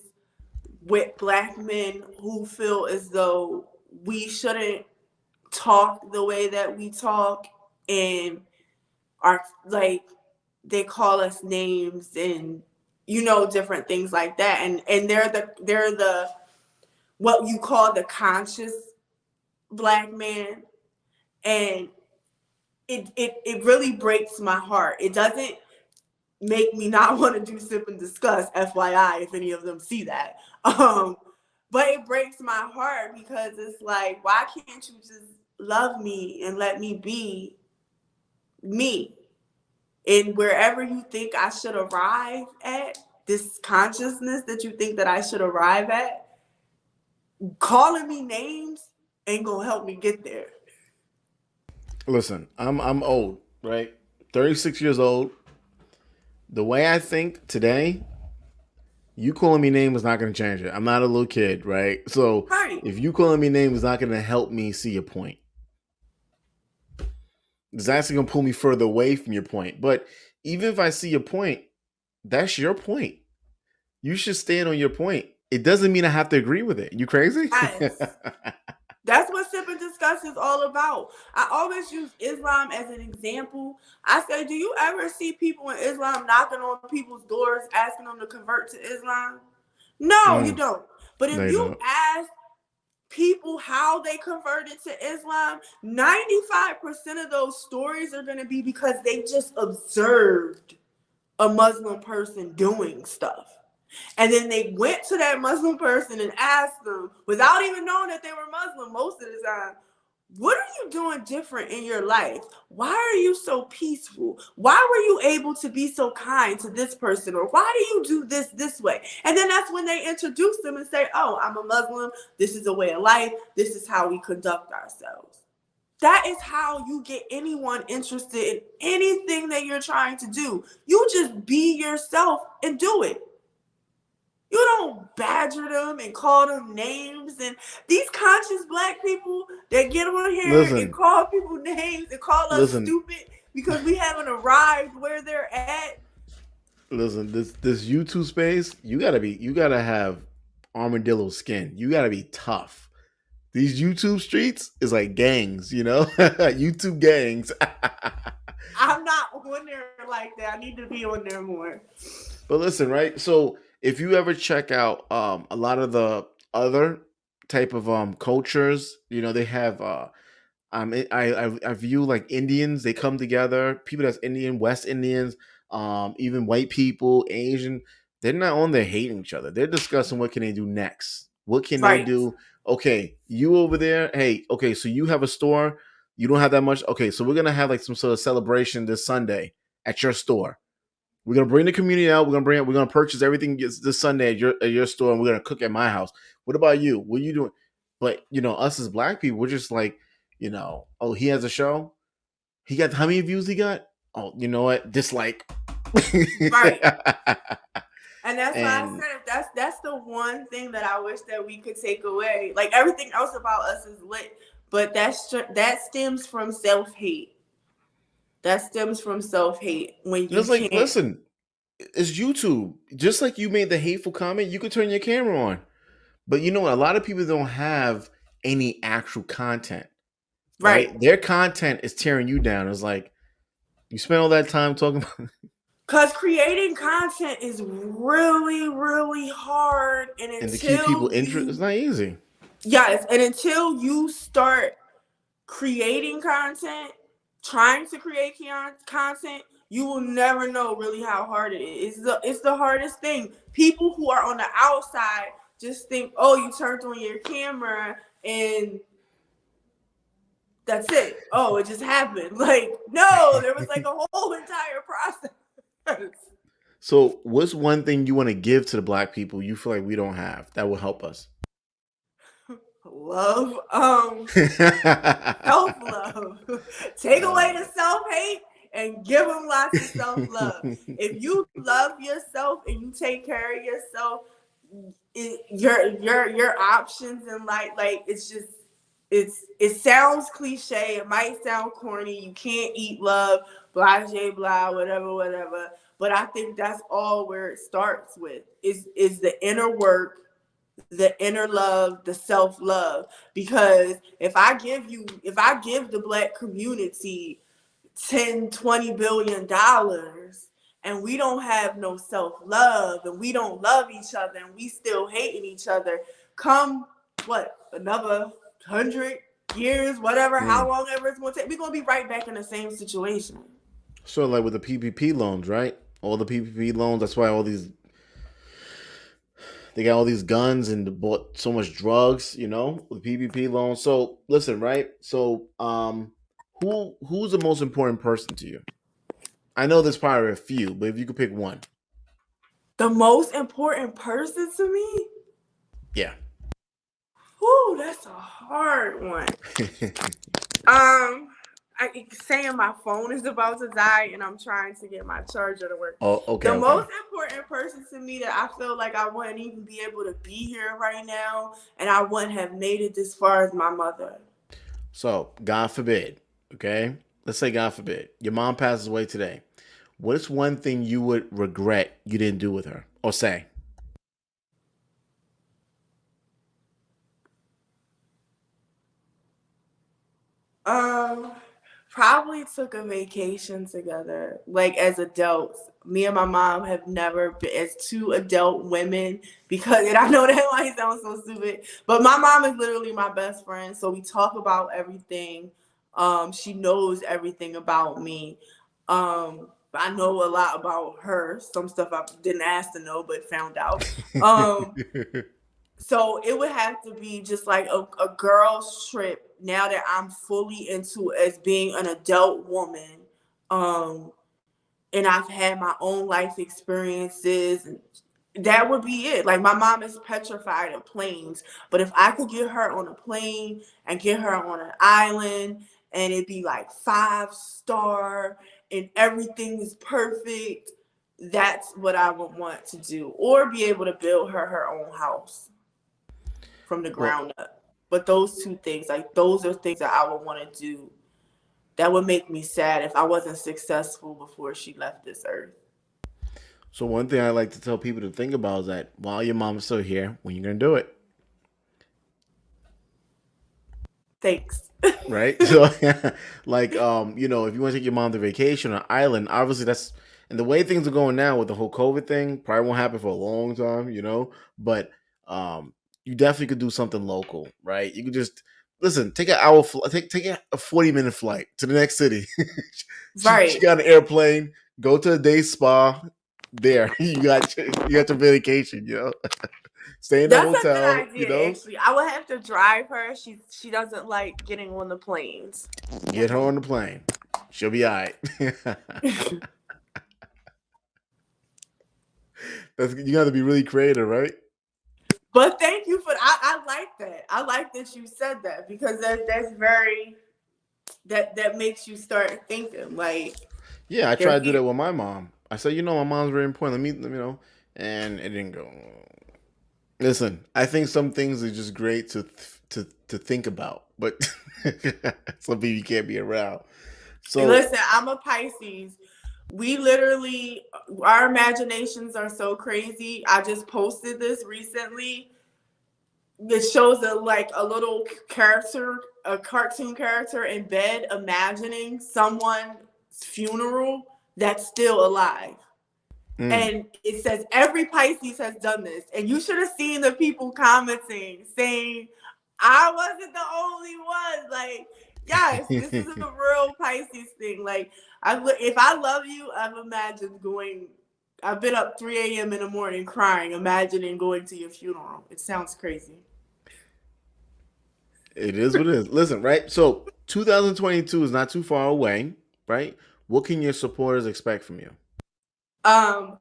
with Black men who feel as though we shouldn't talk the way that we talk and are like they call us names and different things like that, and they're the what you call the conscious Black man, and it really breaks my heart. It doesn't make me not want to do Sip and Discuss, FYI, if any of them see that. But it breaks my heart because it's like, why can't you just love me and let me be me? And wherever you think I should arrive at, this consciousness that you think that I should arrive at, calling me names ain't gonna help me get there. Listen, I'm old, right? 36 years old. The way I think today, you calling me name is not going to change it. I'm not a little kid, right? So Right. if you calling me name is not going to help me see your point. It's actually going to pull me further away from your point. But even if I see your point, that's your point. You should stand on your point. It doesn't mean I have to agree with it. You crazy? Yes. That's what sip and discuss is all about. I always use Islam as an example. I say, do you ever see people in Islam knocking on people's doors asking them to convert to Islam? No, you Mm, don't. But no, if you you don't. ask people how they converted to Islam, 95% of those stories are going to be because they just observed a Muslim person doing stuff. And then they went to that Muslim person and asked them, without even knowing that they were Muslim most of the time, what are you doing different in your life? Why are you so peaceful? Why were you able to be so kind to this person? Or why do you do this way? And then that's when they introduce them and say, oh, I'm a Muslim. This is a way of life. This is how we conduct ourselves. That is how you get anyone interested in anything that you're trying to do. You just be yourself and do it. You don't badger them and call them names. And these conscious black people that get on here and Listen, call people names and call us listen, stupid because we haven't arrived where they're at. listen. This YouTube space, you gotta have armadillo skin. You gotta be tough. These YouTube streets is like gangs, you know, YouTube gangs. I'm not on there like that. I need to be on there more. But listen, right? So if you ever check out a lot of the other type of cultures, you know, they have I view like Indians, they come together, people that's Indian, West Indians, even white people, Asian, they're not on there hating each other. They're discussing what can they do next. What can they Right. do? Okay, you over there, hey, okay, so you have a store, you don't have that much. Okay, so we're gonna have like some sort of celebration this Sunday at your store. We're gonna bring the community out. We're gonna purchase everything this Sunday at your store, and we're gonna cook at my house. What about you? What are you doing? But you know, us as black people, we're just like, you know, oh, he has a show. He got how many views he got? Oh, you know what? Dislike. Right. And that's why I And said that's the one thing that I wish that we could take away. Like everything else about us is lit, but that stems from self hate. That stems from self hate when you it's like, can't. listen, it's YouTube. Just like you made the hateful comment, you could turn your camera on. But you know what? A lot of people don't have any actual content, Right. right? Their content is tearing you down. It's like you spend all that time talking about Because creating content is really, really hard. And and to keep people until interested, it's you, not easy. yes, and until you start creating content, trying to create content, you will never know really how hard it is. It's the hardest thing. People who are on the outside just think, oh, you turned on your camera and that's it. Oh, it just happened. Like, no, there was like a whole entire process. So, what's one thing you want to give to the black people you feel like we don't have that will help us? Love, self love. Take away the self hate and give them lots of self love. If you love yourself and you take care of yourself, your options in life, like it's just it sounds cliche. It might sound corny. You can't eat love, blah blah, whatever. But I think that's all where it starts with is the inner work, the inner love, the self-love. Because if I give the black community 10-20 billion dollars and we don't have no self-love and we don't love each other and we still hating each other, come what, another 100 years, whatever, how Mm. long ever it's gonna take, we're gonna be right back in the same situation. So, like with the PPP loans, right? All the PPP loans. That's why all these they got all these guns and bought so much drugs. You know, with PPP loans. So, listen, right? So, who's the most important person to you? I know there's probably a few, but if you could pick one, The most important person to me? yeah. Whoo, that's a hard one. I saying my phone is about to die and I'm trying to get my charger to work. Oh, okay, The okay. most important person to me that I feel like I wouldn't even be able to be here right now and I wouldn't have made it this far as my mother. So, God forbid, okay? Let's say God forbid your mom passes away today. What's one thing you would regret you didn't do with her or say? Um, Probably took a vacation together, like as adults. Me and my mom have never been as two adult women because, and I know that might sound so stupid, but my mom is literally my best friend. So we talk about everything. She knows everything about me. I know a lot about her. Some stuff I didn't ask to know, but found out. Um, so it would have to be just like a girl's trip now that I'm fully into as being an adult woman. Um, and I've had my own life experiences. And that would be it. Like my mom is petrified of planes, but if I could get her on a plane and get her on an island and it'd be like 5-star and everything is perfect, that's what I would want to do. Or be able to build her own house from the Well, ground up. But those two things, like those are things that I would want to do that would make me sad if I wasn't successful before she left this earth. so one thing I like to tell people to think about is that while your mom's still here, when you're gonna do it, Thanks. right? So, like, if you want to take your mom to vacation or island, obviously that's and the way things are going now with the whole COVID thing, probably won't happen for a long time, But um, you definitely could do something local, right? You could just listen, take an hour, take a 40-minute flight to the next city. she Right. got an airplane, go to a day spa. There, you got your vacation, Stay in the That's a good hotel. idea, actually. I would have to drive her. She doesn't like getting on the planes. Get her on the plane. She'll be all right. You got to be really creative, right? But thank you for I like that. I like that you said that because that's very that makes you start thinking like Yeah, I they're tried to do here. that with my mom. I said, my mom's very important. And it didn't go. Listen, I think some things are just great to think about, but some people you can't be around. So Listen, I'm a Pisces. We literally, our imaginations are so crazy. I just posted this recently. It shows a little character, a cartoon character in bed imagining someone's funeral that's still alive. mm. And it says every Pisces has done this. And you should have seen the people commenting saying, I wasn't the only one. Like, yes, this is a real Pisces thing. Like, if I love you, I've been up 3 a.m. in the morning crying, imagining going to your funeral. It sounds crazy. It is what it is. Listen, right? So 2022 is not too far away, right? What can your supporters expect from you? Um,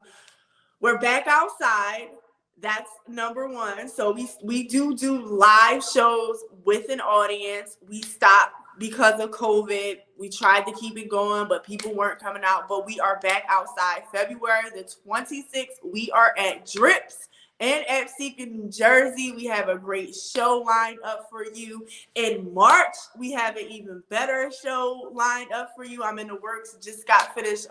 We're back outside. That's number one. So we do live shows with an audience. We stopped because of COVID. We tried to keep it going, but people weren't coming out. But we are back outside. February the 26th, we are at Drips and at Seeking, New Jersey. We have a great show lined up for you. In March, we have an even better show lined up for you. I'm in the works. Just got finished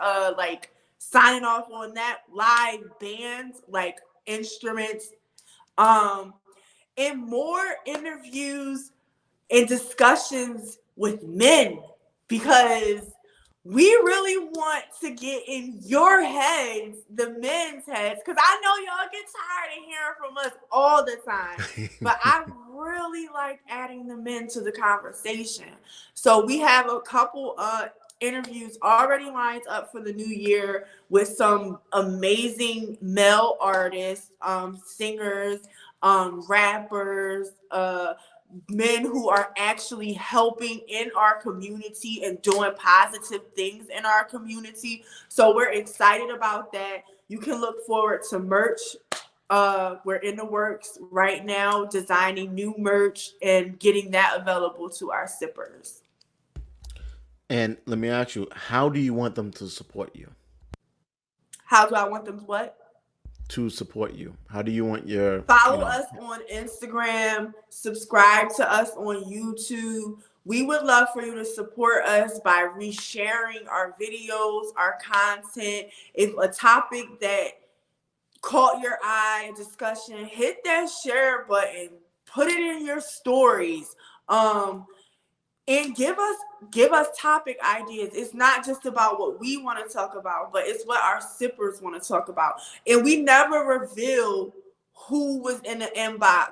signing off on that, live bands, like instruments, um, and more interviews and discussions with men because we really want to get in your heads, the men's heads, because I know y'all get tired of hearing from us all the time. But I really like adding the men to the conversation. So we have a couple interviews already lined up for the new year with some amazing male artists, singers, rappers, men who are actually helping in our community and doing positive things in our community. So we're excited about that. You can look forward to merch. We're in the works right now, designing new merch and getting that available to our sippers. And let me ask you, how do you want them to support you? How do I want them to what? To support you? How do you want your, Follow us on Instagram, subscribe to us on YouTube. We would love for you to support us by resharing our videos, our content. If a topic that caught your eye, discussion, hit that share button, put it in your stories. and give us topic ideas. It's not just about what we want to talk about, but it's what our sippers want to talk about. And we never reveal who was in the inbox,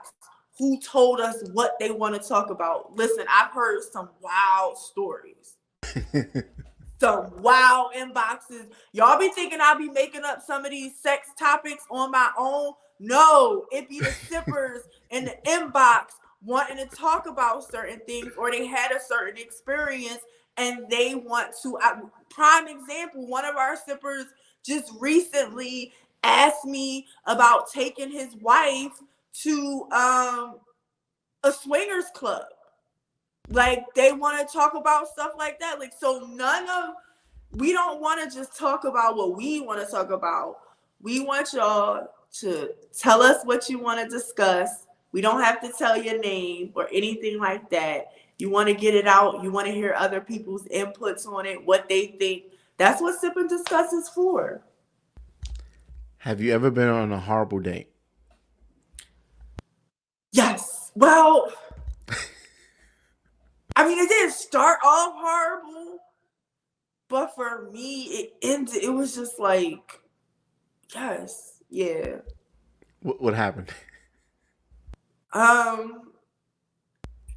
who told us what they want to talk about. Listen, I've heard some wild stories. Some wild inboxes. Y'all be thinking I'll be making up some of these sex topics on my own? No, it be the sippers in the inbox wanting to talk about certain things, or they had a certain experience and they want to. Prime example, one of our sippers just recently asked me about taking his wife to a swingers club. Like, they want to talk about stuff like that. Like, so we don't want to just talk about what we want to talk about. We want y'all to tell us what you want to discuss. We don't have to tell your name or anything like that. You want to get it out. You want to hear other people's inputs on it, what they think. That's what Sip and Discuss is for. Have you ever been on a horrible date? Yes. Well, I mean, it didn't start off horrible, but for me, it ended. It was just like, yes, yeah. What happened? Um,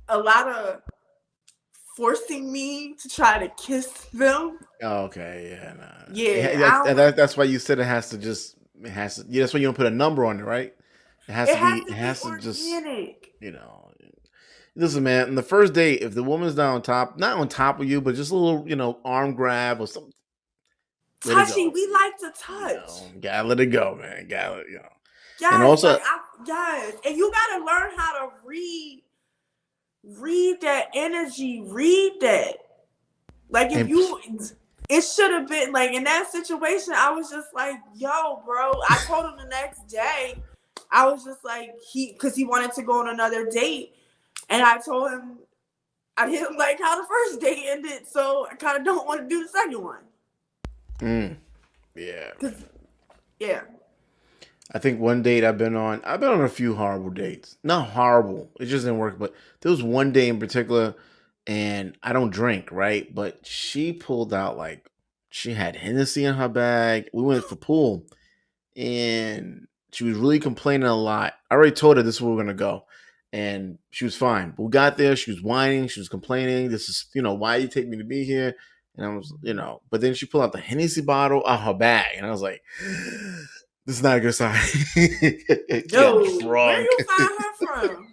a lot of forcing me to try to kiss them. Oh, okay, yeah, nah. Yeah, I don't. That's why you said it has to just it has to. Yeah, that's why you don't put a number on it, right? It has It to be. has It to be has to just organic. you know. Listen, man. On the first date, if the woman's not on top, not on top of you, but just a little, arm grab or something, let it Touchy, go. we like to You touch. know, gotta let it go, man. Gotta, and Yes, also, like yes, and you gotta learn how to read that energy, read that. Like if and you, it should have been like in that situation. I was just like, yo, bro. I told him the next day. I was just like because he wanted to go on another date, and I told him I didn't like how the first date ended, so I kind of don't want to do the second one. yeah, Cause man. yeah, I think one date I've been on a few horrible dates. Not horrible, it just didn't work. But there was one day in particular, and I don't drink, right? But she pulled out like she had Hennessy in her bag. We went for pool, and she was really complaining a lot. I already told her this is where we're gonna go, and she was fine. But we got there, she was whining, she was complaining. This is, why you take me to be here? And I was, but then she pulled out the Hennessy bottle out her bag, and I was like, this is not a good sign. She got no, where drunk you find her from?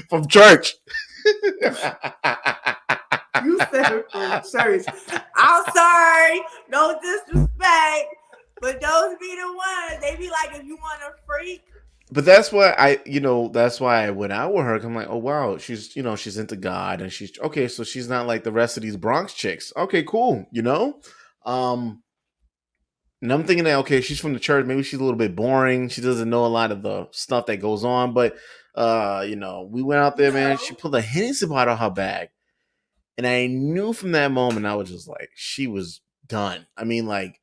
from church. You said from church. I'm sorry, no disrespect, but those be the ones. They be like, if you want a freak, But that's why that's why I went out with her. 'Cause I'm like, oh wow, she's into God, and she's okay. So she's not like the rest of these Bronx chicks. Okay, cool. Um, and I'm thinking that okay, she's from the church. Maybe she's a little bit boring. She doesn't know a lot of the stuff that goes on. But we went out there, man. She no, pulled a Hennessy bottle out of her bag, and I knew from that moment I was just like, she was done. I mean, like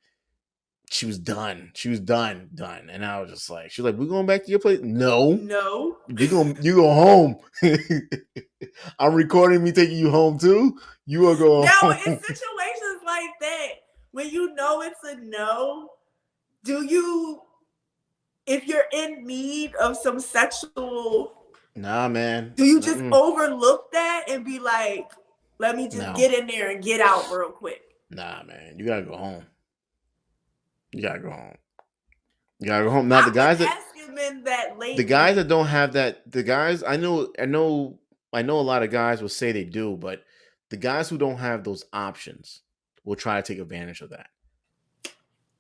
she was done. She was done. And I was just like, she's like, we going back to your place? No, no, you go home. I'm recording me taking you home too. You are going no. In home. situations like that, when you know it's a no, do you? If you're in need of some sexual, Nah, man. do you just Mm-mm. overlook that and be like, let me just No, get in there and get out real quick? nah, man. You gotta go home. You gotta go home. You gotta go home. Now I've been asking men that the guys lately. that don't have that, the guys I know a lot of guys will say they do, but the guys who don't have those options will try to take advantage of that.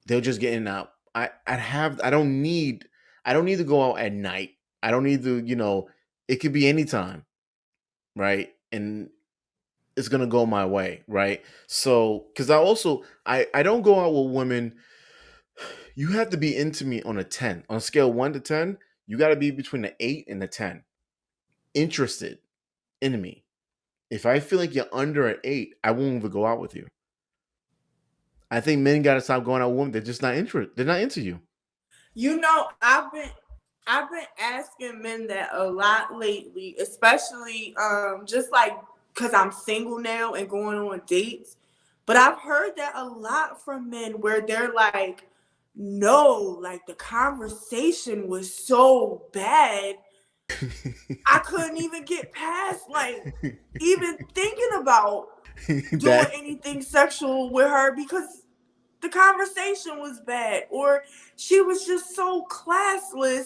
They'll just get in and out. I don't need to go out at night. I don't need to, it could be anytime, right? And it's gonna go my way, right? So because I don't go out with women. You have to be into me on a 10. On a scale 1 to 10, you gotta be between the 8 and the 10. Interested in me. If I feel like you're under an 8, I won't even go out with you. I think men gotta stop going out with women. They're just not interested. They're not into you. You know, I've been asking men that a lot lately, especially just like because I'm single now and going on dates. But I've heard that a lot from men where they're like, no, like the conversation was so bad, I couldn't even get past like even thinking about doing That anything sexual with her because the conversation was bad or she was just so classless.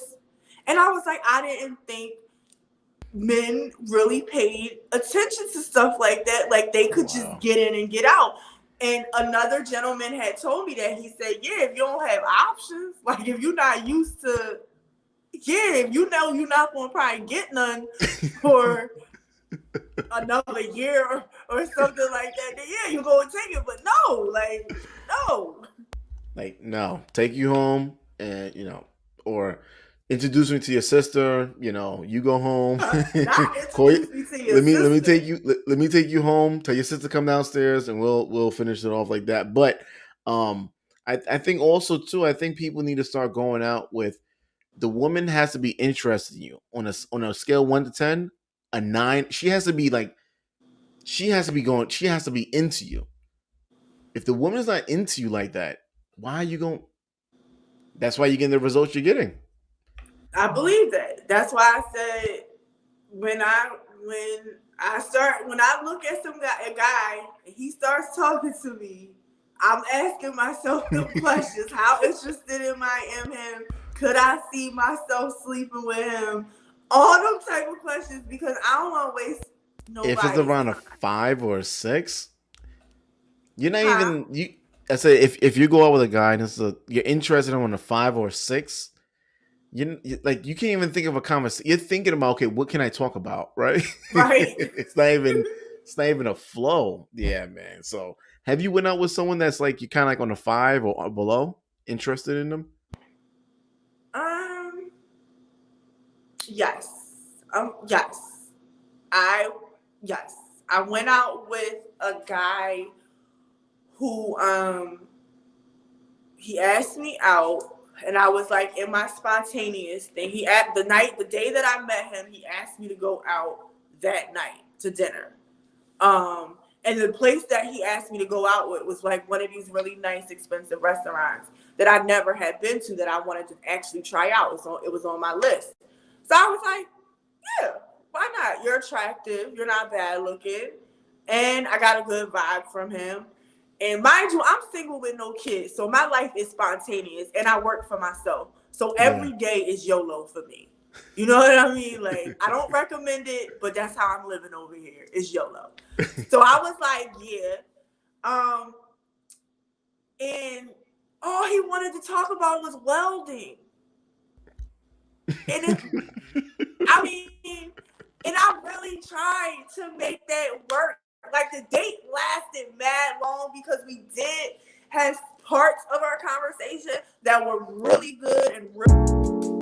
And I was like, I didn't think men really paid attention to stuff like that. Like they could just get in and get out. And another gentleman had told me that. He said, yeah, if you don't have options, like if you're not used to, yeah, if you know you're not going to probably get none for another year or something like that, then yeah, you go and take it. But no, like, no. like no, take you home and or introduce me to your sister. You go home. Not Call you. introduce me to your Let me sister. take you. Let me take you home. Tell your sister to come downstairs, and we'll finish it off like that. But um, I think also too. I think people need to start going out with the woman has to be interested in you on a scale 1 to 10. A 9. She has to be like. She has to be going. She has to be into you. If the woman is not into you like that, why are you going? That's why you're getting the results you're getting. I believe that. That's why I said when I look at a guy and he starts talking to me, I'm asking myself them questions. How interested am I in him? Could I see myself sleeping with him? All them type of questions because I don't want to waste If it's nobody's around a time. 5 or 6, you're not Huh? even you. I say if you go out with a guy and you're interested in him on a 5 or 6, like you can't even think of a conversation. You're thinking about, okay, what can I talk about, right? Right? It's not even a flow. Yeah, man. So have you went out with someone that's like you kind of like on a 5 or below, interested in them? um. Yes. Yes. I. Yes. I went out with a guy who he asked me out and I was like in my spontaneous thing. The day that I met him, he asked me to go out that night to dinner. And the place that he asked me to go out with was like one of these really nice, expensive restaurants that I never had been to that I wanted to actually try out. It was on my list. So I was like, yeah, why not? You're attractive. You're not bad looking. And I got a good vibe from him. And mind you, I'm single with no kids. So my life is spontaneous and I work for myself. So Yeah. every day is YOLO for me. You know what I mean? Like, I don't recommend it, but that's how I'm living over here. It's YOLO. So I was like, yeah. And all he wanted to talk about was welding. And I mean, and I really tried to make that work. Like the date lasted mad long because we did have parts of our conversation that were really good and really